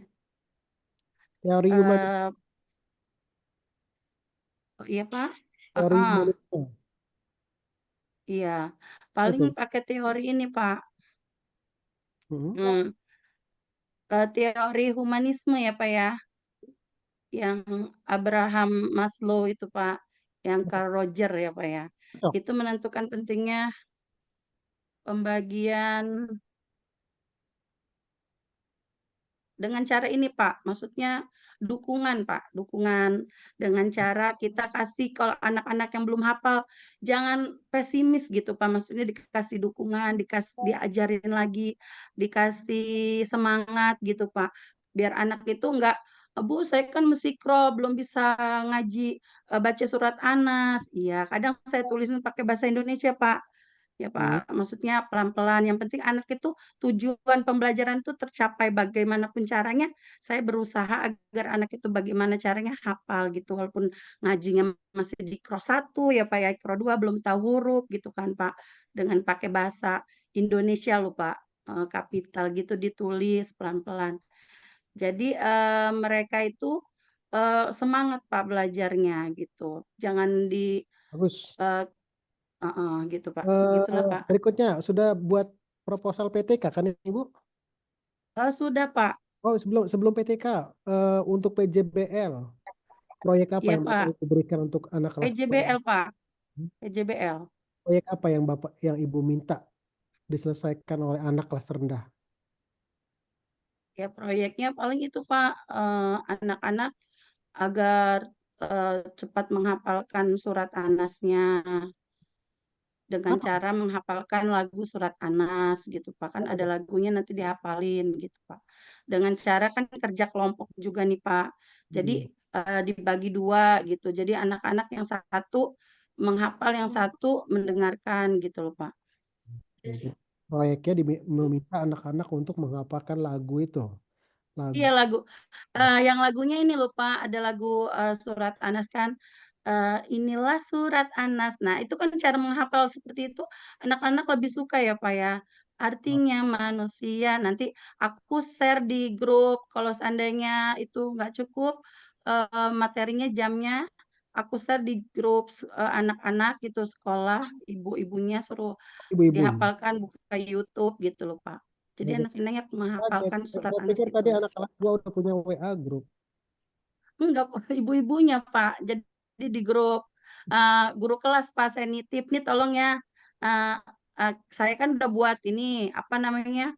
Teori humanisme. Oh iya Pak. Teori humanisme. Iya. Paling Itu. pakai teori ini Pak. Hmm. Teori humanisme ya Pak ya. Yang Abraham Maslow itu Pak. Yang Carl Roger ya Pak ya. Oh. Itu menentukan pentingnya pembagian dengan cara ini Pak, maksudnya dukungan Pak, dukungan dengan cara kita kasih, kalau anak-anak yang belum hafal jangan pesimis gitu Pak, maksudnya dikasih dukungan, diajarin lagi, dikasih semangat gitu Pak, biar anak itu enggak Bu, saya kan musikro, belum bisa ngaji baca surat Anas. Iya, kadang saya tulisin pakai bahasa Indonesia, Pak. Ya, Pak. Maksudnya pelan-pelan. Yang penting anak itu tujuan pembelajaran itu tercapai bagaimanapun caranya. Saya berusaha agar anak itu bagaimana caranya hafal gitu. Walaupun ngajinya masih di kro 1 ya, Pak ya, kro 2 belum tahu huruf gitu kan, Pak. Dengan pakai bahasa Indonesia loh, Pak. Kapital gitu ditulis pelan-pelan. Jadi mereka itu semangat Pak belajarnya gitu. Jangan di Bagus. gitu Pak. Gitulah Pak. Berikutnya sudah buat proposal PTK kan Ibu? Sudah Pak. Oh, sebelum PTK untuk PJBL proyek apa Iya yang Pak. Bapak berikan untuk anak kelas PJBL Pak. Hmm. PJBL. proyek apa yang Ibu minta diselesaikan oleh anak kelas rendah? Ya proyeknya paling itu Pak, anak-anak agar cepat menghafalkan surat Anasnya dengan Apa? cara menghafalkan lagu surat Anas gitu Pak. Kan ada lagunya nanti dihafalin gitu Pak. Dengan cara kan kerja kelompok juga nih Pak. Jadi dibagi 2 gitu. Jadi anak-anak yang satu menghafal, yang satu mendengarkan gitu loh Pak. Jadi proyeknya meminta anak-anak untuk menghafalkan lagu itu. Iya lagu yang lagunya ini loh Pak, ada lagu surat Anas kan. Inilah surat Anas. Nah, itu kan cara menghafal seperti itu anak-anak lebih suka ya Pak ya. Artinya manusia. Nanti aku share di grup kalau seandainya itu nggak cukup materinya jamnya, aku share di grup anak-anak gitu sekolah, ibu-ibunya suruh Ibu-ibu. dihafalkan buka YouTube gitu loh Pak. Jadi Jadi, anak-anaknya menghafalkan surat saya Anas pikir tadi itu. anak kelas 2 udah punya WA grup. Enggak, ibu-ibunya Pak. Jadi di grup guru kelas Pak saya nitip nih tolong ya. Saya kan udah buat ini apa namanya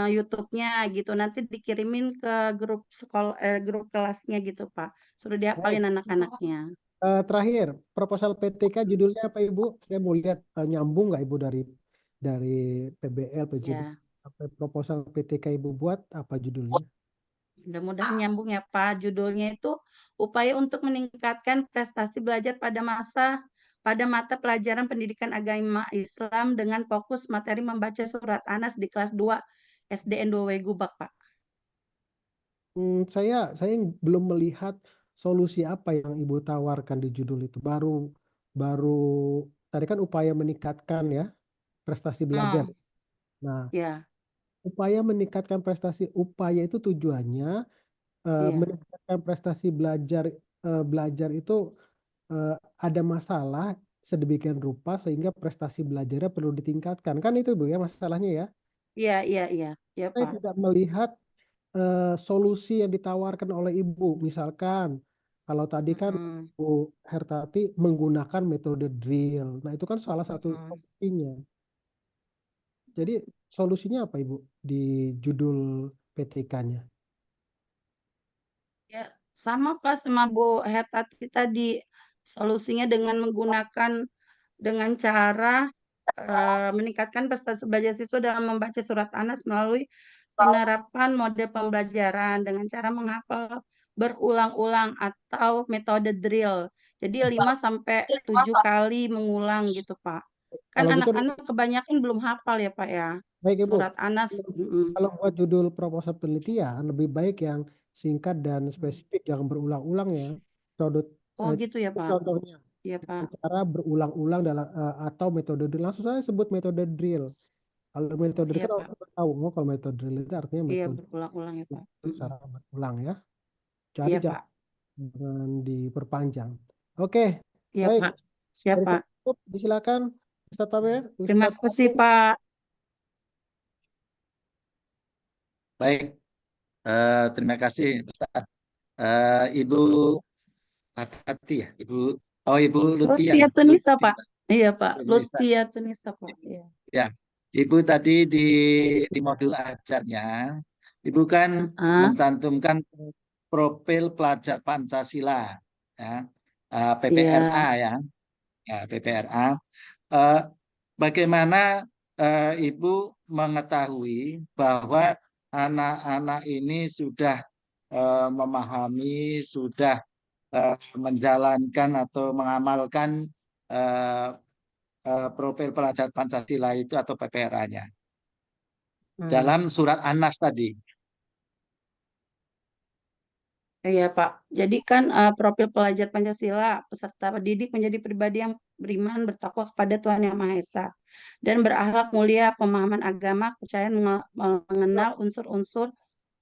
YouTube-nya gitu. Nanti dikirimin ke grup sekolah grup kelasnya gitu Pak. Suruh Baik. dihafalin anak-anaknya. Terakhir, proposal PTK judulnya apa Ibu? Saya mau lihat nyambung nggak Ibu dari PBL, PJB Ya, sampai proposal PTK Ibu buat apa judulnya? mudah-mudahan nyambung ya Pak. Judulnya itu upaya untuk meningkatkan prestasi belajar pada mata pelajaran pendidikan agama Islam dengan fokus materi membaca surat Anas di kelas 2 SDN 2W Gubak, Pak. Saya belum melihat solusi apa yang Ibu tawarkan di judul itu. Baru tadi kan upaya meningkatkan ya prestasi belajar. Nah, Ya, upaya meningkatkan prestasi, upaya itu tujuannya iya, meningkatkan prestasi belajar itu ada masalah sedemikian rupa sehingga prestasi belajarnya perlu ditingkatkan. Kan itu Bu ya masalahnya ya. iya, iya, iya, iya, Saya Pak. tidak melihat solusi yang ditawarkan oleh Ibu. Misalkan kalau tadi kan Bu Hertati menggunakan metode drill. Nah, itu kan salah satu solusinya. Jadi solusinya apa Ibu di judul PTK-nya? Ya, sama Pak sama Bu Hertati tadi solusinya dengan cara meningkatkan prestasi belajar siswa dalam membaca surat Anas melalui penerapan model pembelajaran dengan cara menghafal berulang-ulang atau metode drill. Jadi 5 sampai 7 kali mengulang gitu, Pak. Kan Kalau gitu, anak-anak kebanyakan belum hafal ya, Pak ya. baik Ibu. Surat Anas. Kalau buat judul proposal penelitian, lebih baik yang singkat dan spesifik, jangan berulang-ulang ya. Oh gitu ya, Pak. Contohnya, Iya, Pak. cara berulang-ulang atau metode drill. Langsung saya sebut metode drill. Kalau metode drill Iya, kan Pak. orang tahu, oh kalau metode drill itu artinya Iya, metode berulang-ulang ya, Pak. secara berulang ya. Jadi Iya, jangan Pak. diperpanjang. Oke, Iya, baik. Pak. Siap, Dari Pak. cukup, disilakan Ustaz Tamer. Terima kasih, Pak. Baik, terima kasih Ustaz. Ibu Hati ya, Ibu Lutia Lutfia ya, Tunisa, Pak. Iya, Pak. Tunisa. Lutfia Tunisa, Pak. Iya. Ya, Ibu tadi di modul ajarnya, Ibu kan mencantumkan profil pelajar Pancasila, ya, PPRA Iya. ya, PPRA. Bagaimana Ibu mengetahui bahwa anak-anak ini sudah memahami, sudah menjalankan atau mengamalkan eh, profil pelajar Pancasila itu atau PPRA-nya dalam surat An-Nas tadi. Iya Pak, jadi kan profil pelajar Pancasila peserta didik menjadi pribadi yang beriman, bertakwa kepada Tuhan Yang Maha Esa, dan berakhlak mulia, pemahaman agama, kepercayaan, mengenal unsur-unsur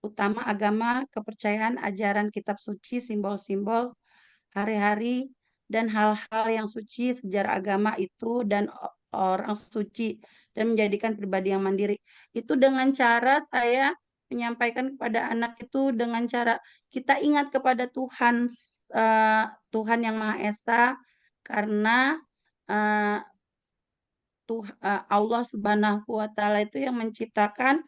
utama agama, kepercayaan, ajaran kitab suci, simbol-simbol, hari-hari, dan hal-hal yang suci, sejarah agama itu, dan orang suci, dan menjadikan pribadi yang mandiri. Itu dengan cara saya menyampaikan kepada anak itu dengan cara kita ingat kepada Tuhan, Tuhan Yang Maha Esa, karena Allah Subhanahu wa Ta'ala itu yang menciptakan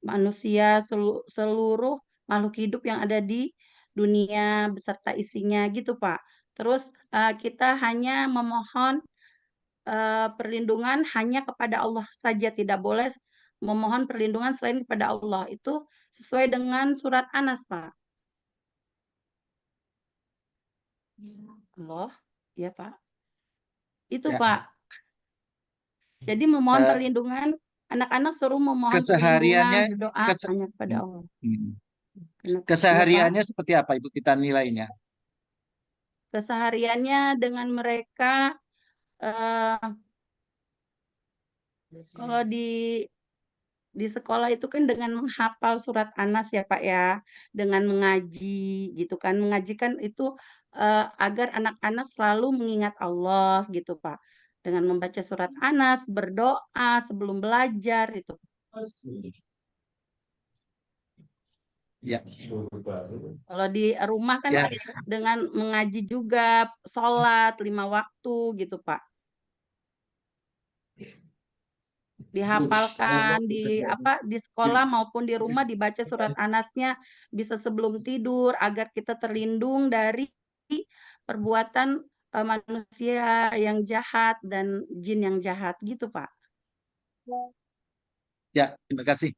manusia, seluruh makhluk hidup yang ada di dunia beserta isinya gitu Pak. Terus kita hanya memohon perlindungan hanya kepada Allah saja, tidak boleh memohon perlindungan selain kepada Allah. Itu sesuai dengan surat Anas Pak. Allah, ya Pak. Itu Ya. Pak. Jadi memohon perlindungan, anak-anak suruh memohon Kesehariannya perlindungan, berdoa hanya kepada Allah. Kesehariannya seperti apa Ibu kita nilainya? Kesehariannya dengan mereka kalau di sekolah itu kan dengan menghafal surat Anas ya Pak ya, dengan mengaji gitu kan. Mengaji kan itu agar anak-anak selalu mengingat Allah gitu Pak. Dengan membaca surat Anas, berdoa sebelum belajar itu. Ya. Kalau di rumah kan Ya. dengan mengaji juga, sholat 5 waktu gitu Pak. Dihafalkan di sekolah maupun di rumah dibaca surat Anasnya bisa sebelum tidur agar kita terlindung dari perbuatan manusia yang jahat dan jin yang jahat gitu Pak. Ya, terima kasih.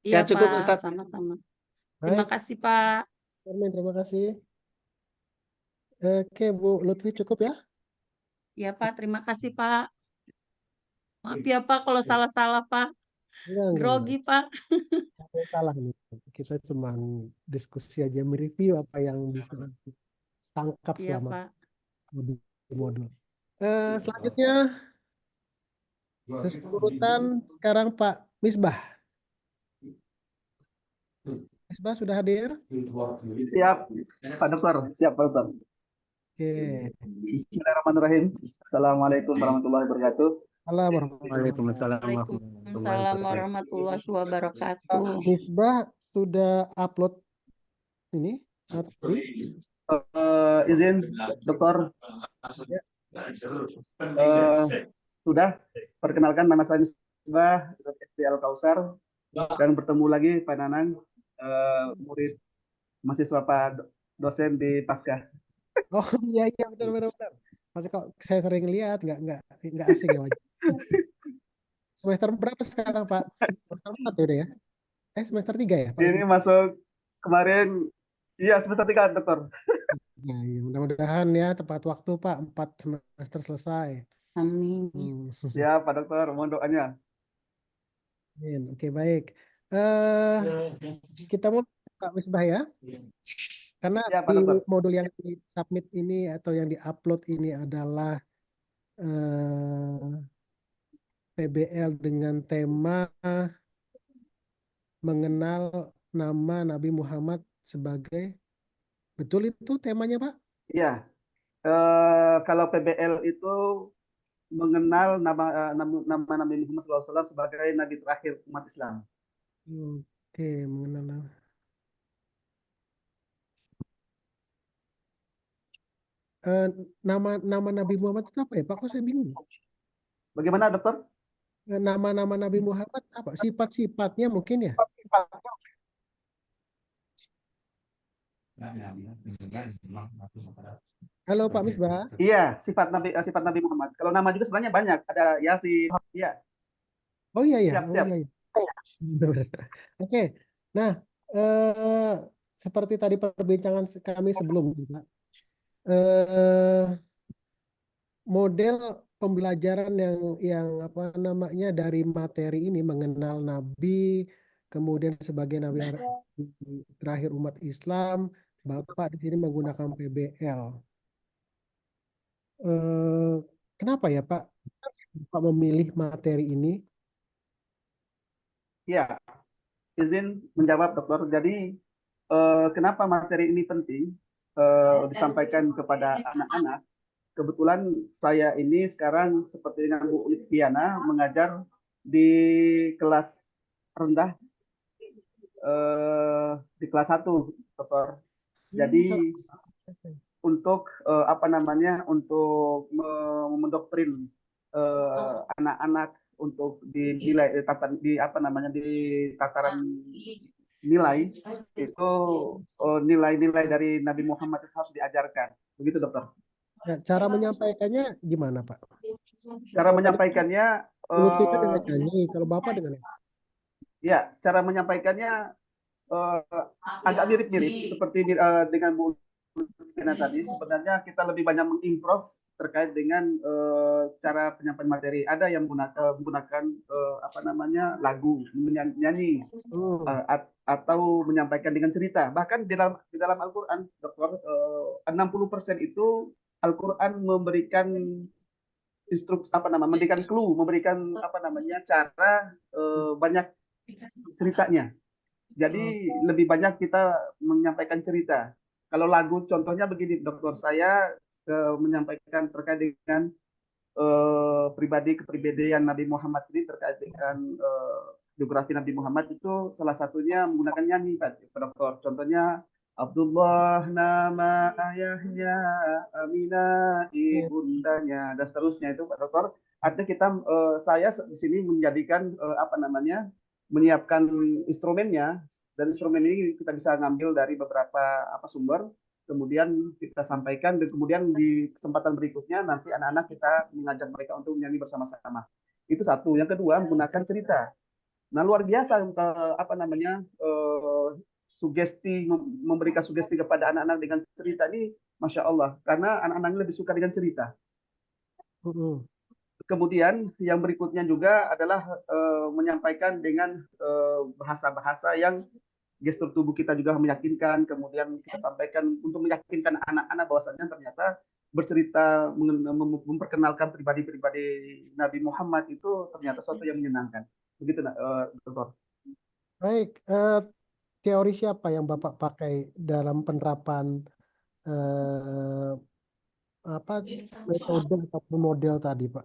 Iya Ya, cukup Pak, Ustadz. sama-sama. Terima Baik, kasih Pak. Hermin, terima kasih. Oke, Bu Lutfi cukup ya? Iya Pak, terima kasih Pak. Maaf ya Pak kalau salah-salah Pak. Enggak. Grogi Pak. Apa yang salah nih? Kita cuma diskusi aja, mereview apa yang bisa tangkap Iya selama Pak. modul. Selanjutnya, urutan sekarang Pak Misbah. Misbah sudah hadir? Siap, Pak Dokter. Siap, Pak Dokter. Oke. Bismillahirrahmanirrahim. Assalamualaikum warahmatullahi wabarakatuh. Waalaikumsalam warahmatullahi wabarakatuh. Misbah sudah upload ini? Izin, Dokter. Sudah. Perkenalkan, nama saya Misbah, SDL Kausar, dan bertemu lagi Pak Nanang, murid mahasiswa Pak dosen di Pasca. Oh iya benar. Masih kok saya sering lihat nggak asing ya wajah. Semester berapa sekarang Pak? Semester 4 ya udah ya? Semester 3 ya Pak? Ini masuk kemarin, iya semester 3 Dokter. Nah, ya, mudah-mudahan ya tepat waktu Pak, 4 semester selesai. Amin. Ya Pak Dokter, mohon doanya. Amin. Oke, baik. Kita mau Kak Misbah ya. Karena Ya, Pak di Dokter. modul yang di submit ini atau yang di-upload ini adalah PBL dengan tema mengenal nama Nabi Muhammad sebagai, betul itu temanya Pak? Iya. Kalau PBL itu mengenal nama Nabi Muhammad SAW sebagai Nabi terakhir umat Islam. Oke, mengenal nama Nabi Muhammad itu apa ya Pak? Kok saya bingung? Bagaimana Dokter? Nama-nama Nabi Muhammad apa? Sifat-sifatnya mungkin ya? Halo Pak Misbah. Iya, sifat Nabi Muhammad. Kalau nama juga sebenarnya banyak. Ada Yasin. Iya. Oh iya ya. Siap. Oke. Nah, seperti tadi perbincangan kami sebelumnya, Pak. Eh, Model pembelajaran yang apa namanya dari materi ini mengenal Nabi, kemudian sebagai Nabi terakhir umat Islam, Bapak di sini menggunakan PBL. Kenapa ya Pak Bapak memilih materi ini? Ya, izin menjawab dokter. Jadi kenapa materi ini penting disampaikan kepada anak-anak? Kebetulan saya ini sekarang seperti dengan Bu Litviana mengajar di kelas rendah, di kelas 1, dokter. Jadi untuk apa namanya, untuk mendoktrin anak-anak untuk dinilai di apa namanya, di tataran nilai itu, nilai-nilai dari Nabi Muhammad itu harus diajarkan. Begitu, dokter. Nah, cara menyampaikannya gimana Pak? Cara menyampaikannya Bu Lutfi dengan nyanyi, kalau Bapak dengan apa? ya, cara menyampaikannya agak mirip-mirip seperti dengan Bu Lutfiana tadi. Sebenarnya kita lebih banyak mengimprove terkait dengan cara penyampaian materi. Ada yang menggunakan apa namanya, lagu, menyanyi, atau menyampaikan dengan cerita. Bahkan di dalam Al-Quran, dokter, 60% itu Al-Quran memberikan instruksi, apa namanya, memberikan clue, memberikan apa namanya, cara banyak ceritanya. Jadi lebih banyak kita menyampaikan cerita. Kalau lagu contohnya begini, dokter, saya menyampaikan terkait dengan pribadi kepribadian Nabi Muhammad ini, terkait dengan biografi Nabi Muhammad itu salah satunya menggunakan nyanyi, Pak Dokter. Contohnya Abdullah nama ayahnya, Aminah ibundanya, dan seterusnya itu, Pak Dokter. Artinya kita, saya di sini menjadikan apa namanya, menyiapkan instrumennya, dan instrumen ini kita bisa ngambil dari beberapa apa sumber, kemudian kita sampaikan, dan kemudian di kesempatan berikutnya nanti anak-anak kita mengajak mereka untuk menyanyi bersama-sama. Itu satu. Yang kedua, menggunakan cerita. Nah, luar biasa apa namanya, sugesti, memberikan sugesti kepada anak-anak dengan cerita ini, Masya Allah, karena anak-anak ini lebih suka dengan cerita. Kemudian yang berikutnya juga adalah menyampaikan dengan bahasa-bahasa yang gestur tubuh kita juga meyakinkan. Kemudian kita sampaikan untuk meyakinkan anak-anak bahwasanya ternyata bercerita, memperkenalkan pribadi-pribadi Nabi Muhammad itu ternyata sesuatu yang menyenangkan. Begitu, dokter. Baik, teori siapa yang Bapak pakai dalam penerapan apa metode atau model tadi, Pak?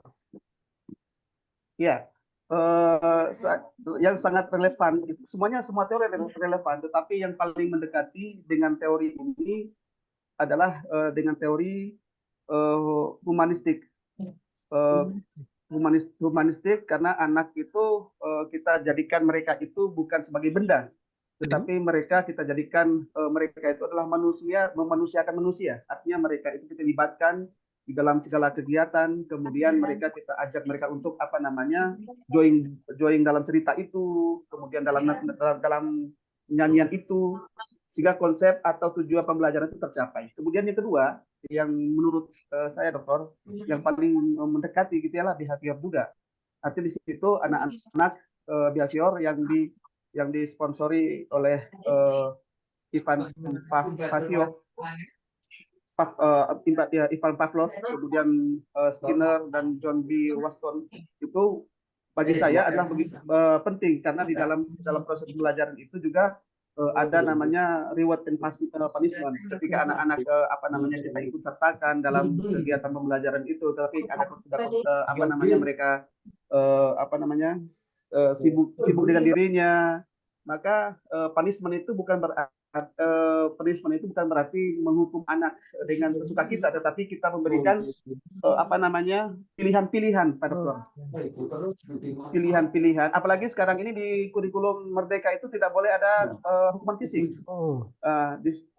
Ya, yang sangat relevan, semua teori relevan, tetapi yang paling mendekati dengan teori ini adalah dengan teori humanistik. Humanistik karena anak itu kita jadikan mereka itu bukan sebagai benda, tetapi mereka kita jadikan mereka itu adalah manusia, memanusiakan manusia. Artinya mereka itu kita libatkan di dalam segala kegiatan, kemudian mereka kita ajak mereka untuk apa namanya, join dalam cerita itu, kemudian dalam nyanyian itu, sehingga konsep atau tujuan pembelajaran itu tercapai. Kemudian yang kedua, yang menurut saya, dokter, yang paling mendekati gitu ya, behavior juga. Artinya di situ anak-anak behavior yang disponsori oleh Ivan Pavlov, kemudian Skinner dan John B. Watson, itu bagi saya adalah penting karena di dalam proses pembelajaran itu juga ada namanya reward and punishment. Ketika anak-anak apa namanya kita ikut sertakan dalam kegiatan pembelajaran itu, tapi ada apa namanya mereka apa namanya sibuk dengan dirinya, maka punishment itu bukan berarti menghukum anak dengan sesuka kita, tetapi kita memberikan apa namanya pilihan-pilihan pada pilihan-pilihan. Apalagi sekarang ini di kurikulum Merdeka itu tidak boleh ada hukuman fisik.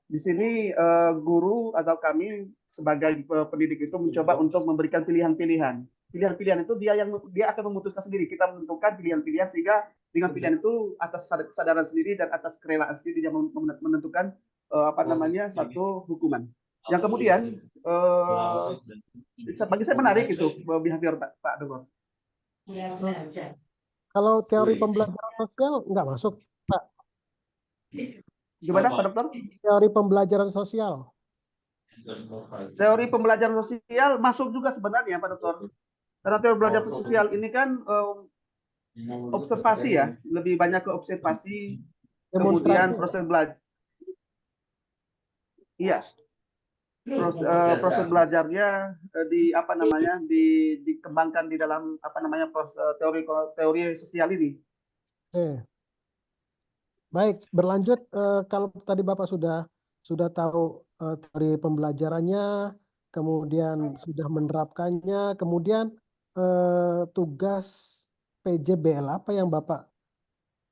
Di sini guru atau kami sebagai pendidik itu mencoba untuk memberikan pilihan-pilihan. pilihan-pilihan itu dia akan memutuskan sendiri. Kita menentukan pilihan-pilihan sehingga dengan pilihan itu atas kesadaran sendiri dan atas kerelaan sendiri dia menentukan apa namanya satu hukuman. Yang kemudian bagi saya menarik itu behavior Pak Dokter. Kalau teori pembelajaran sosial nggak masuk, Pak. Gimana Pak Dokter? Teori pembelajaran sosial. Teori pembelajaran sosial masuk juga sebenarnya Pak Dokter. Karena teori pembelajaran sosial ini kan observasi ya, lebih banyak ke observasi, kemudian proses belajar. Iya. Proses belajarnya apa namanya dikembangkan di dalam apa namanya teori sosial ini. Baik, berlanjut kalau tadi Bapak sudah tahu teori pembelajarannya, kemudian sudah menerapkannya, kemudian tugas PJBL apa yang Bapak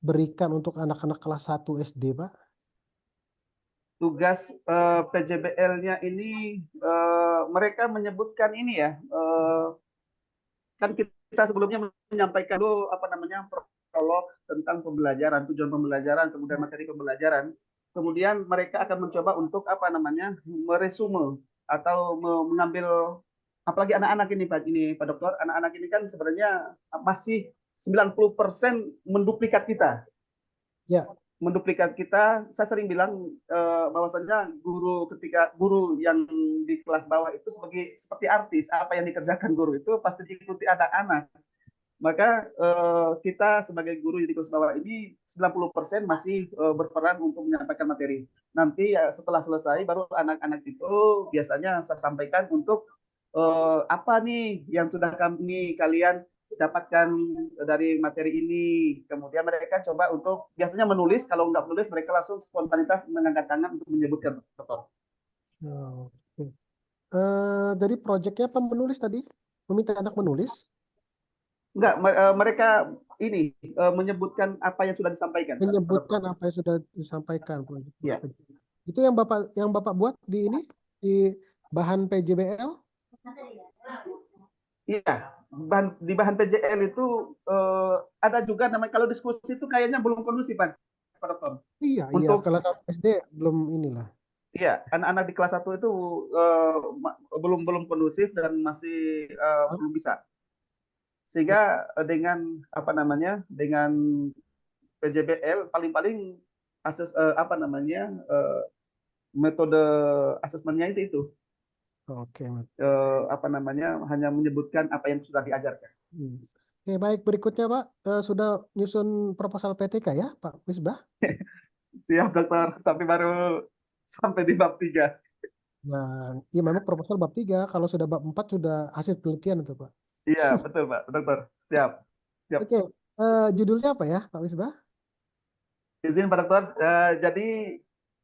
berikan untuk anak-anak kelas 1 SD, Pak? Tugas PJBL-nya ini mereka menyebutkan ini ya, kan kita sebelumnya menyampaikan dulu apa namanya prolog tentang pembelajaran, tujuan pembelajaran, kemudian materi pembelajaran. Kemudian mereka akan mencoba untuk apa namanya meresume atau mengambil, apalagi anak-anak ini Pak Dokter, anak-anak ini kan sebenarnya masih 90% menduplikat kita. Ya. Menduplikat kita. Saya sering bilang bahwasanya ketika guru yang di kelas bawah itu seperti artis, apa yang dikerjakan guru itu pasti diikuti anak-anak. Maka kita sebagai guru di kelas bawah ini 90% masih berperan untuk menyampaikan materi. Nanti setelah selesai baru anak-anak itu biasanya saya sampaikan untuk apa nih yang sudah kalian dapatkan dari materi ini. Kemudian mereka coba untuk biasanya menulis, kalau nggak menulis mereka langsung spontanitas mengangkat tangan untuk menyebutkan. Dari proyeknya apa menulis tadi? Meminta anak menulis? Enggak, mereka ini menyebutkan apa yang sudah disampaikan. Menyebutkan apa yang sudah disampaikan. Ya. Itu yang Bapak buat di ini di bahan PJBL? Iya, di bahan PJL itu ada juga namanya, kalau diskusi itu kayaknya belum kondusif Pak Dokter. Iya, untuk kelas SD belum inilah. Iya, anak-anak di kelas 1 itu belum kondusif dan masih belum bisa. Sehingga dengan apa namanya dengan PJBL paling-paling metode asesmennya itu. Oke. Apa namanya hanya menyebutkan apa yang sudah diajarkan. Oke, baik, berikutnya Pak sudah nyusun proposal PTK ya Pak Misbah? Siap Dokter, tapi baru sampai di bab 3. Nah, iya memang proposal bab 3, kalau sudah bab 4 sudah hasil penelitian itu Pak. Iya, betul Pak Dokter. Siap. Oke, judulnya apa ya Pak Misbah? Izin Pak Dokter, jadi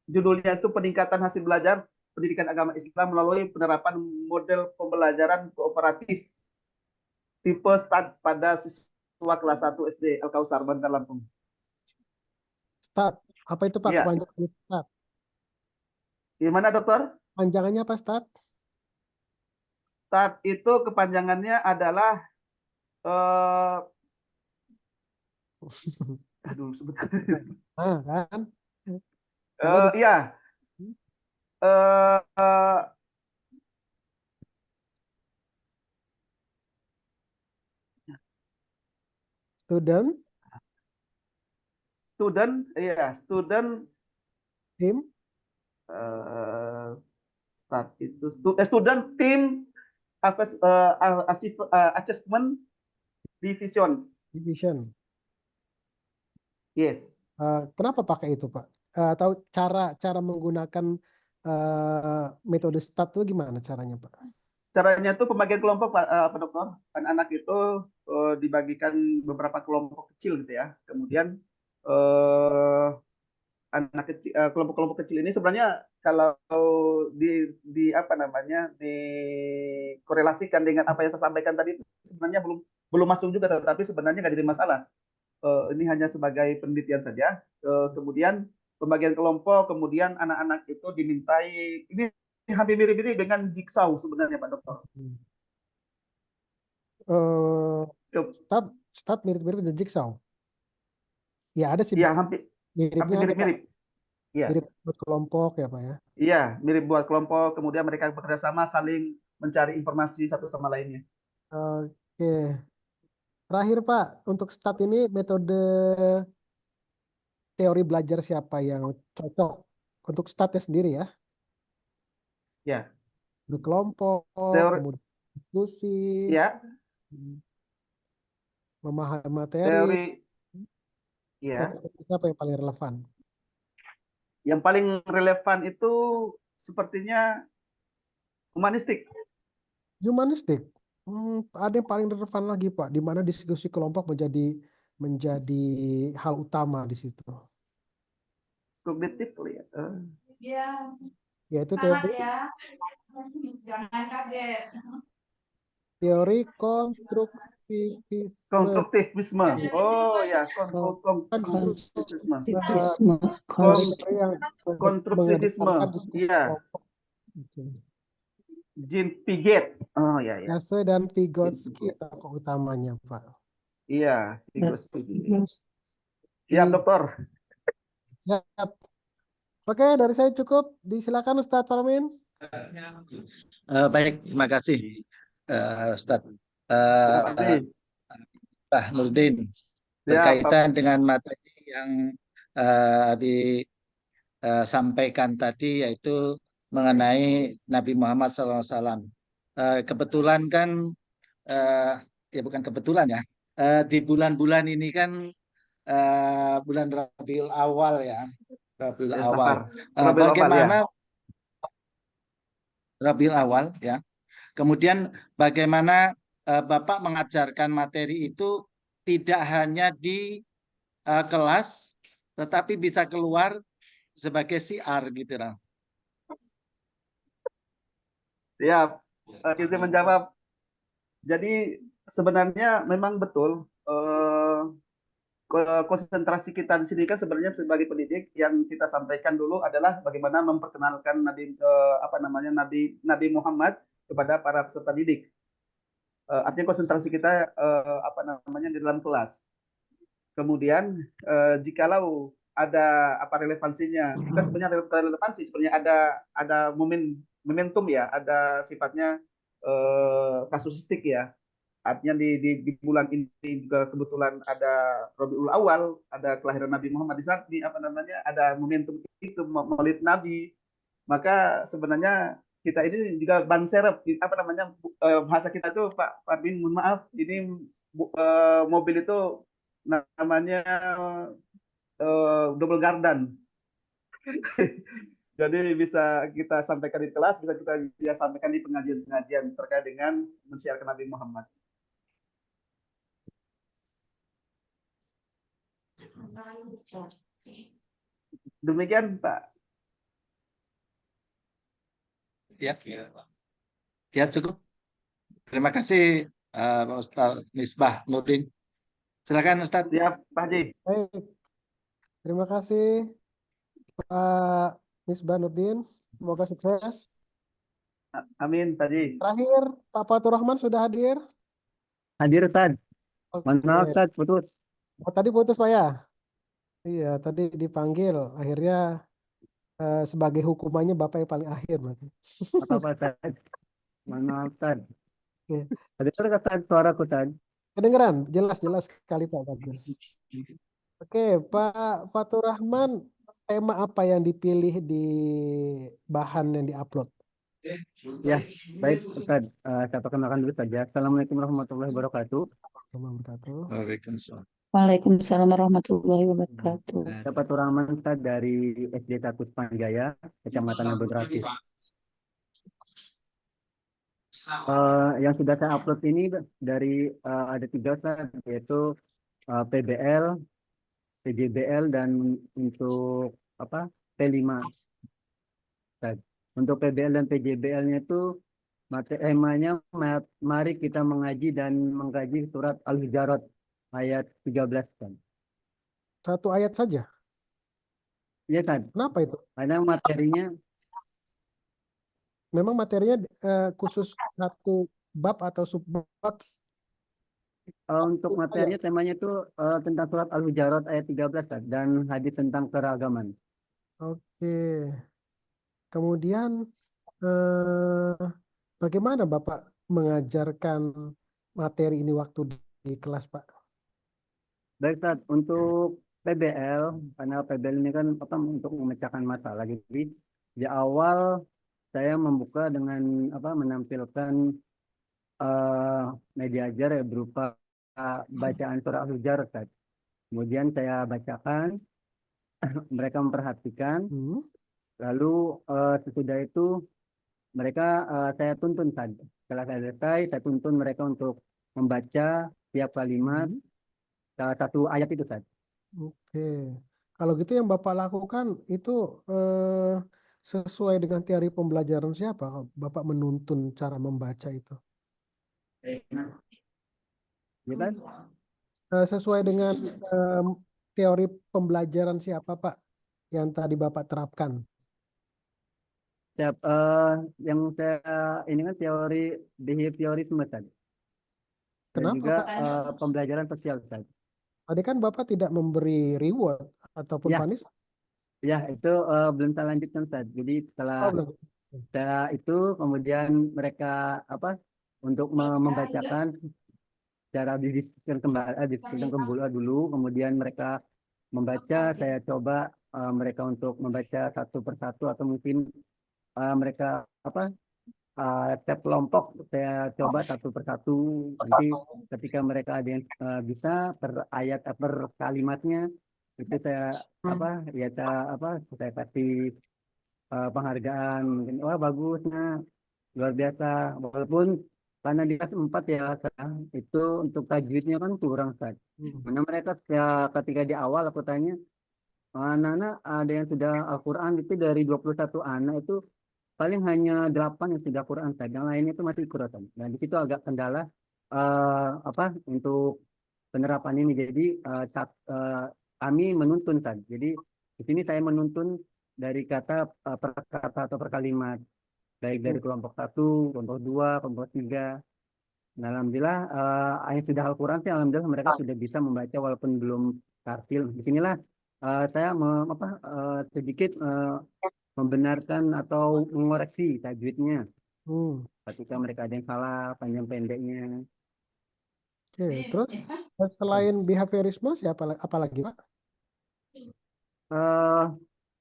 judulnya itu peningkatan hasil belajar pendidikan agama Islam melalui penerapan model pembelajaran kooperatif tipe START pada siswa kelas 1 SD Al-Kausar, Bantar Lampung. START, apa itu Pak kepanjangannya START? Gimana Dokter? Panjangannya apa START? START itu kepanjangannya adalah aduh sebentar. Kan? Iya. Student team START itu student team assessment division. Yes. Kenapa pakai itu Pak? Tahu cara menggunakan metode START itu gimana caranya Pak? Caranya itu pembagian kelompok Pak Dokter. Anak-anak itu dibagikan beberapa kelompok kecil gitu ya. Kemudian anak kecil, kelompok-kelompok kecil ini sebenarnya kalau di apa namanya dikorelasikan dengan apa yang saya sampaikan tadi itu sebenarnya belum masuk juga, tetapi sebenarnya nggak jadi masalah. Ini hanya sebagai penelitian saja. Kemudian pembagian kelompok, kemudian anak-anak itu dimintai, ini hampir mirip-mirip dengan jigsaw sebenarnya Pak Dokter. eh Itu, Start mirip-mirip dengan Jigsaw. Ya ada sih iya, hampir miripnya ada Pak. mirip-mirip. Iya, Mirip buat kelompok ya Pak ya. iya, mirip buat kelompok. Kemudian mereka bekerja sama, saling mencari informasi satu sama lainnya. Oke. Terakhir Pak, untuk start ini metode teori belajar siapa yang cocok untuk startnya sendiri ya? Ya, Berkelompok, teori, kemudian diskusi, ya, memahami materi, teori, ya. apa yang paling relevan? Yang paling relevan itu sepertinya humanistik. Humanistik. Ada yang paling relevan lagi Pak, di mana diskusi kelompok menjadi hal utama di situ. Kognitif ya. Yaitu teori Jangan kaget. teori konstruktivisme. Konstruktivisme. Oh ya, Kan justru konstruktivisme. teori yang untuk Konstruktivisme. mengedepankan diskusi Iya, kelompok. Oke. Jean Piaget. Oh ya ya. Yase dan Vygotsky tokoh utamanya Pak. Iya, Vygotsky. Siap, Dokter. Siap. Oke, dari saya cukup. Disilakan Ustadz Parmin. Baik, terima kasih Ustadz Terima kasih. Pak Nurdin. Siap, Pak. Berkaitan dengan materi yang disampaikan tadi, yaitu mengenai Nabi Muhammad SAW. Kebetulan kan, ya bukan kebetulan ya, di bulan-bulan ini kan bulan Rabiul Awal ya, Rabiul Ya, Awal. Safar. Rabiul Awal, Bagaimana ya. Rabiul Awal ya. Kemudian bagaimana Bapak mengajarkan materi itu tidak hanya di kelas, tetapi bisa keluar sebagai siar gitu lah. Siap. Izin menjawab. Jadi sebenarnya memang betul konsentrasi kita di sini kan sebenarnya sebagai pendidik yang kita sampaikan dulu adalah bagaimana memperkenalkan Nabi Muhammad kepada para peserta didik. Artinya konsentrasi kita di dalam kelas. Kemudian jikalau ada relevansinya, bukan sebenarnya relevansi, sebenarnya ada momentum ya, ada sifatnya kasusistik ya. Artinya di bulan ini juga kebetulan ada Rabiul Awal, ada kelahiran Nabi Muhammad di saat ada momentum itu Maulid Nabi. Maka sebenarnya kita ini juga ban serep, bahasa kita tuh Pak Parmin, mohon maaf, ini mobil itu namanya double gardan. Jadi bisa kita sampaikan di kelas, bisa kita sampaikan di pengajian-pengajian terkait dengan mensiarkan Nabi Muhammad. Demikian Pak. Ya cukup. Terima kasih Pak Ustadz Misbah Nurdin. Silakan Ustadz. Siap Pak Haji. Baik. Terima kasih Pak Misbah Nurdin. Semoga sukses. Amin Pak Haji. Terakhir Pak Fatur Rahman sudah hadir. Hadir Ustadz. Mohon maaf Oke. Ustadz, putus. Oh, tadi putus Pak ya? Iya, tadi dipanggil. Akhirnya sebagai hukumannya Bapak yang paling akhir berarti. Apa Ustadz? Mohon maaf Ustadz. Oke. Hadir Ustadz, suaraku Ustadz. Kedengeran? Jelas sekali Pak. Bagus. Oke, Pak Fatur Rahman, tema apa yang dipilih di bahan yang diupload? Ya, baik Ustadz. Saya perkenalkan dulu saja. Assalamualaikum warahmatullahi wabarakatuh. Waalaikumsalam. Waalaikumsalam warahmatullahi wabarakatuh. Saya Fatur Rahman Ustadz dari SD 1 Panjaya, Kecamatan Abdul Rafiq. Yang sudah saya upload ini dari ada 3 Ustadz, yaitu PBL, PJBL, dan untuk P5. Ustadz. Untuk PBL dan PJBL-nya itu temanya mari kita mengaji dan mengkaji surat Al-Hujurat ayat 13 kan. Satu ayat saja? Iya Ustadz. Kenapa itu? Karena memang materinya khusus satu bab atau subbab Untuk materinya temanya itu tentang surat Al-Hujarat ayat 13 Ustaz, dan hadis tentang keragaman. Oke. Kemudian eh, bagaimana Bapak mengajarkan materi ini waktu di kelas, Pak? Baik Ustaz, untuk PBL, karena PBL ini kan apa untuk memecahkan masalah. Jadi di awal saya membuka dengan apa menampilkan media ajar ya berupa bacaan surah Al-Hujarat Ustaz. Kemudian saya bacakan, mereka memperhatikan, Hmm. lalu sesudah itu mereka saya tuntun saja. Setelah saya selesai, saya tuntun mereka untuk membaca tiap kalimat Hmm. salah satu ayat itu saja. Oke. Kalau gitu yang Bapak lakukan itu sesuai dengan teori pembelajaran siapa? Bapak menuntun cara membaca itu. Ya kan? Sesuai dengan teori pembelajaran siapa, Pak, yang tadi Bapak terapkan? Siap, yang saya ini kan teori behaviorisme tadi, dan Kenapa, juga Pak? pembelajaran sosial tadi. Tadi kan Bapak tidak memberi reward ataupun Ya, punishment. ya itu belum saya lanjutkan tadi. Jadi setelah Oh, belum. saya itu kemudian mereka apa untuk membacakan cara didiskusikan kembali, diskusikan kembali dulu, kemudian mereka membaca, saya coba mereka untuk membaca satu persatu atau mungkin mereka apa setiap kelompok saya coba satu persatu. Nanti ketika mereka ada yang bisa per ayat per kalimatnya itu saya apa ya saya kasih penghargaan mungkin wah bagus nah luar biasa, walaupun karena di kelas 4 ya itu untuk tajwidnya kan kurang Ustaz. Mana mereka ya, ketika di awal aku tanya anak-anak ada yang sudah Al-Quran itu dari 21 anak itu paling hanya 8 yang sudah Quran Ustaz. Yang lainnya itu masih Quran. Dan di situ agak kendala apa untuk penerapan ini. Jadi kami menuntun Ustaz. Jadi di sini saya menuntun dari kata per kata atau per kalimat, baik dari kelompok 1, kelompok 2, kelompok 3. Nah, alhamdulillah yang sudah Al-Quran sih alhamdulillah mereka sudah bisa membaca walaupun belum tartil. Di sinilah saya sedikit membenarkan atau mengoreksi tajwidnya ketika mereka ada yang salah panjang pendeknya. Oke, terus selain behaviorisme siapa apalagi, Pak?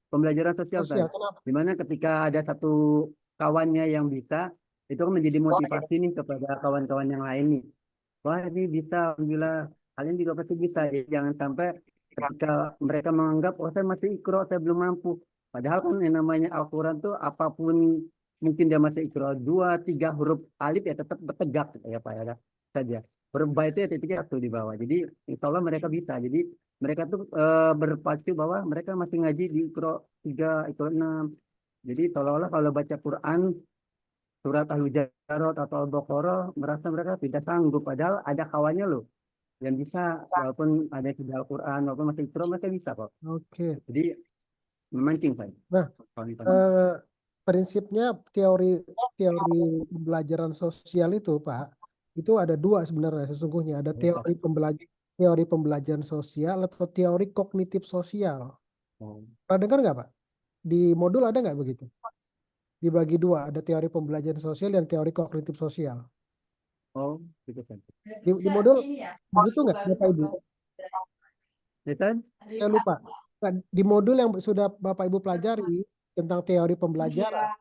Pembelajaran sosial Sosial, Ustaz. kenapa? Dimana ketika ada satu kawannya yang bisa, itu kan menjadi motivasi nih kepada kawan-kawan yang lain nih. Wah ini bisa, alhamdulillah kalian juga pasti bisa. Jadi jangan sampai ketika mereka menganggap, oh saya masih ikro, saya belum mampu. Padahal kan yang namanya Al-Quran tuh apapun mungkin dia masih ikro 2, 3 huruf alif ya tetap bertegak ya Pak ya saja. Huruf ba itu ya titiknya satu di bawah. Jadi insya Allah mereka bisa. Jadi mereka tuh berpacu bahwa mereka masih ngaji di ikro 3, ikro 6. Jadi seolah-olah kalau baca Quran surat Al-Hujarat atau Al-Baqarah merasa mereka tidak sanggup padahal ada kawannya loh yang bisa walaupun ada yang sudah Al-Quran walaupun masih Isra mereka bisa kok. Oke. Jadi memancing Pak. Nah, prinsipnya teori pembelajaran sosial itu Pak, itu ada dua sebenarnya sesungguhnya. Ada teori pembelajaran sosial atau teori kognitif sosial. Pernah dengar nggak Pak? Di modul ada nggak begitu? Dibagi dua, ada teori pembelajaran sosial dan teori kognitif sosial. Oh, gitu kan. Di modul begitu nggak Bapak Ibu? Saya lupa. Di modul yang sudah Bapak Ibu pelajari tentang teori pembelajaran,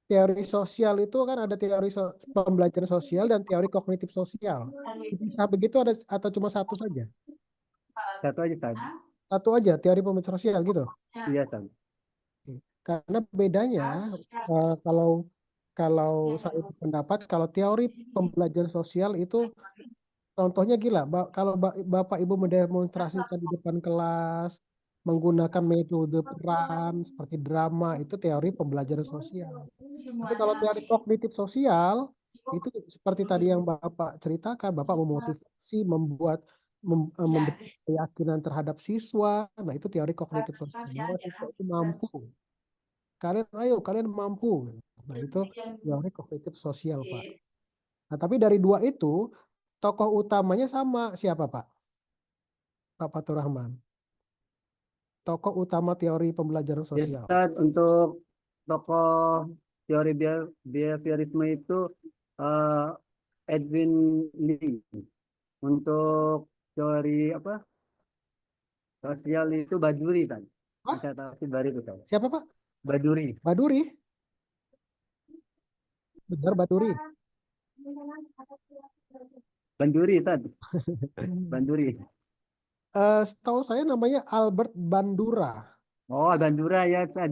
teori sosial itu kan ada teori pembelajaran sosial dan teori kognitif sosial. Bisa begitu ada atau cuma satu saja? Satu aja Tad. Satu aja teori pembelajaran sosial gitu? Iya Tad. Karena bedanya kalau saya pendapat kalau teori pembelajaran sosial itu contohnya gila, kalau Bapak Ibu mendemonstrasikan di depan kelas menggunakan metode peran seperti drama itu teori pembelajaran sosial. Tapi kalau teori kognitif sosial itu seperti tadi yang Bapak ceritakan, Bapak memotivasi, memberi keyakinan terhadap siswa. Nah itu teori kognitif sosial. Bahwa siswa itu mampu. Kalian mampu. Nah itu teori kognitif sosial Pak. Nah tapi dari dua itu tokoh utamanya sama siapa Pak? Pak Fatur Rahman. Tokoh utama teori pembelajaran Ya, sosial. Ustaz, untuk tokoh teori behaviorisme itu eh, Edwin Lee. Untuk teori apa sosial itu Baduri kan? Hah? Kita tahu sih baru itu kan? Siapa Pak? Baduri. Baduri? Benar Baduri. Banduri tadi. Banduri. Setahu saya namanya Albert Bandura. Oh, Bandura ya, Ustaz.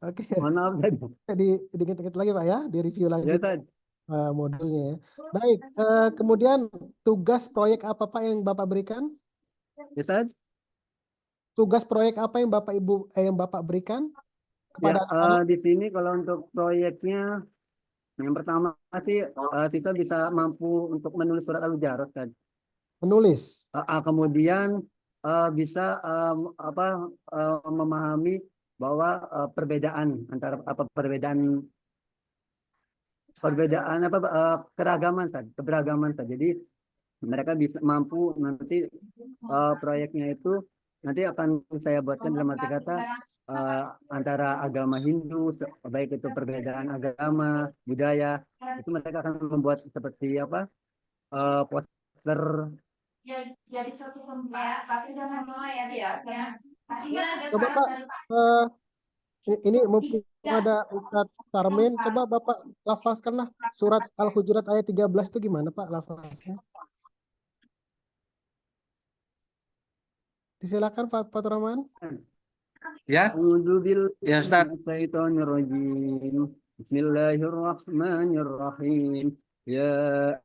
Oke, Mohon maaf, Ustaz. diingat-ingat lagi Pak ya, di review Ya, lagi Ustaz. modulnya ya. Baik, kemudian tugas proyek apa Pak yang Bapak berikan? Ya, Ustaz. Tugas proyek apa yang yang Bapak berikan Ya, kepada anak-anak? di sini kalau untuk proyeknya yang pertama sih kita bisa mampu untuk menulis surat al-mujarad kan. Menulis. Kemudian bisa memahami bahwa perbedaan antara keragaman tadi, keberagaman tadi. Jadi mereka bisa mampu nanti proyeknya itu nanti akan saya buatkan dalam arti kata antara agama Hindu, baik itu perbedaan agama, budaya, itu mereka akan membuat seperti apa poster. Jadi suatu tempat, tapi jangan ya. Coba Pak, ini mumpung ada Ustadz Parmen, coba Bapak lafazkanlah surat Al-Hujurat ayat 13 itu gimana Pak lafaznya? Disilakan Pak Fatur Rahman. Ya, ya Ustaz. Bismillahirrahmanirrahim. Ya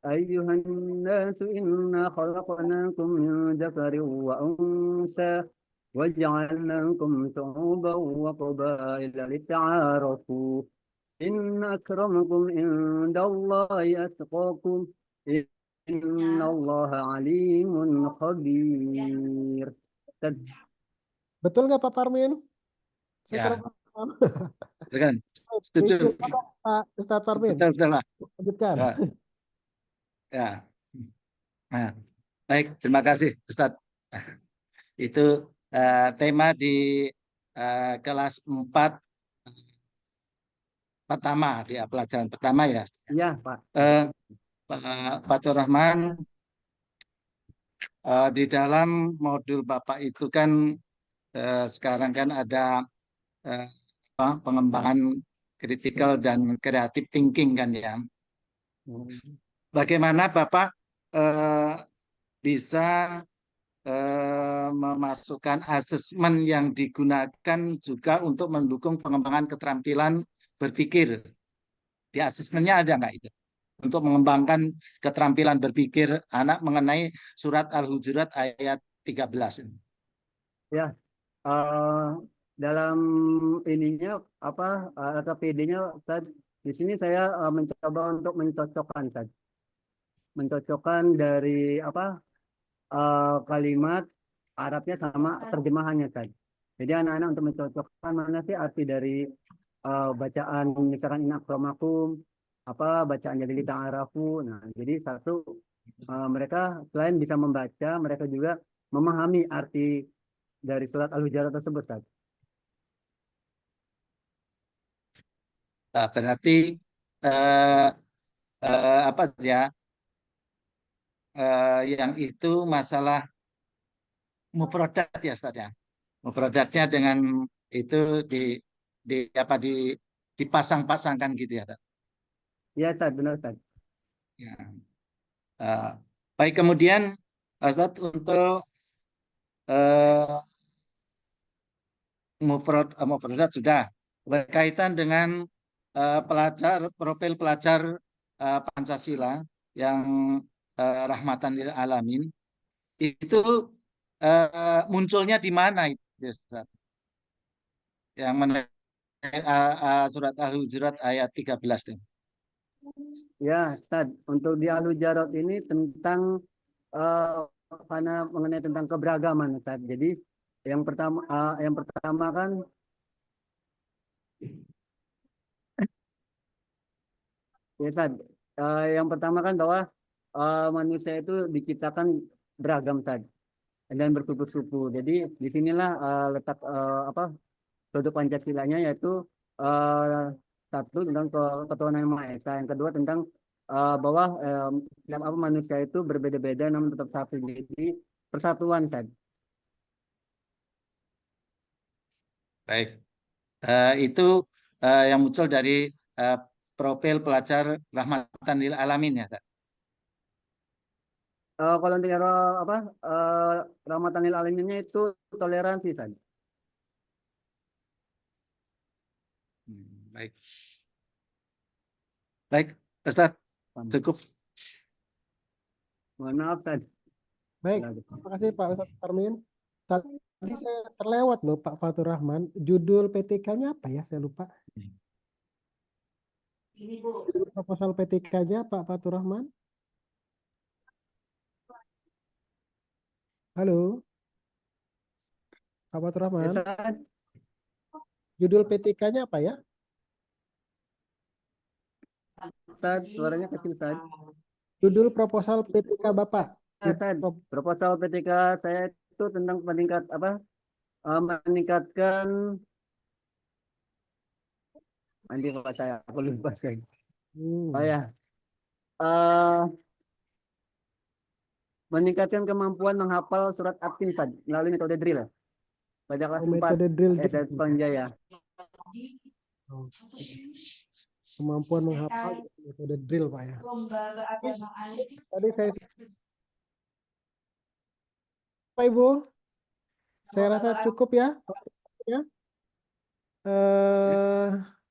ayyuhan nasu inna khalaqnakum min dzakarin wa unsa waj'alnakum shu'uban wa qabaila lita'arafu. Inna akramakum indallahi atqakum. Innallaha alimun khabir. Betul nggak Pak Parmin? Saya Ya. kurang paham. Kan? Setuju. Itu Pak Ustadz Parmin. Betul lah. Lanjutkan. Ya. Ya. Nah, baik, terima kasih Ustadz. Itu tema di kelas 4 pertama, di pelajaran pertama ya. Iya, Pak. Pak Fatur Rahman, di dalam modul Bapak itu kan sekarang kan ada pengembangan critical dan creative thinking kan ya. Bagaimana Bapak bisa memasukkan asesmen yang digunakan juga untuk mendukung pengembangan keterampilan berpikir. Di asesmennya ada nggak itu? Untuk mengembangkan keterampilan berpikir anak mengenai surat Al-Hujurat ayat 13. Ya, dalam ininya apa LKPD-nya di sini saya mencoba untuk mencocokkan dari apa kalimat Arabnya sama terjemahannya tadi. Jadi anak-anak untuk mencocokkan mana sih arti dari bacaan misalkan inakramakum apa bacaan jadi lita'arafu. Nah, jadi satu mereka selain bisa membaca, mereka juga memahami arti dari surat Al-Hujurat tersebut tadi. Berarti apa ya? Yang itu masalah mufradat ya Ustaz ya. Mufradatnya dengan itu dipasang-pasangkan gitu ya Ustaz. Iya, Ustaz, benar Ustaz. Ya. Baik, kemudian Ustaz untuk mufradat sudah berkaitan dengan profil pelajar Pancasila yang rahmatan lil alamin itu munculnya di mana itu Ustaz? Yang surat Al-Hujurat ayat 13 itu. Ya, Ustaz, untuk di Al-Hujurat ini tentang karena mengenai tentang keberagaman Ustaz. Jadi yang pertama kan ya Ustaz, yang pertama kan bahwa manusia itu diciptakan beragam tadi dan bersuku-suku. Jadi disinilah letak apa produk Pancasilanya, yaitu satu tentang ketuhanan Yang Maha Esa, yang kedua tentang bahwa setiap apa manusia itu berbeda-beda namun tetap satu. Jadi persatuan tadi. Baik. Itu yang muncul dari profil pelajar Rahmatan Lil Alamin ya, Ustaz. Kalau untuk apa Rahmatan lil Alaminnya itu toleransi tadi. Baik. Baik, Ustaz. Cukup. Mohon maaf tadi. Baik, terima kasih Pak Ustadz Parmin. Tadi saya terlewat loh Pak Fatur Rahman. Judul PTK-nya apa ya? Saya lupa. Judul proposal PTK-nya Pak Fatur Rahman. Halo, Pak Fatur Rahman. Ya, Ustaz. Judul PTK-nya apa ya? Ustaz, suaranya kecil Ustaz. Judul proposal PTK Bapak. Ustaz, proposal PTK saya itu tentang meningkatkan nanti Pak saya aku lupa sekali. Oh ya. Meningkatkan kemampuan menghafal surat At-Tin melalui metode drill. Pada kelas 4 Metode drill. Panjaya. Kemampuan menghafal metode drill Pak ya. Tadi saya Pak Ibu, saya rasa cukup ya.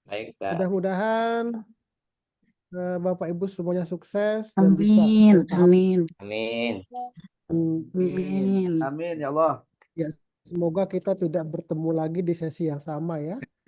Baik, Ustaz. Mudah-mudahan Bapak Ibu semuanya sukses dan bisa Amin, amin, Amin. amin. Amin ya Allah. Ya, semoga kita tidak bertemu lagi di sesi yang sama ya.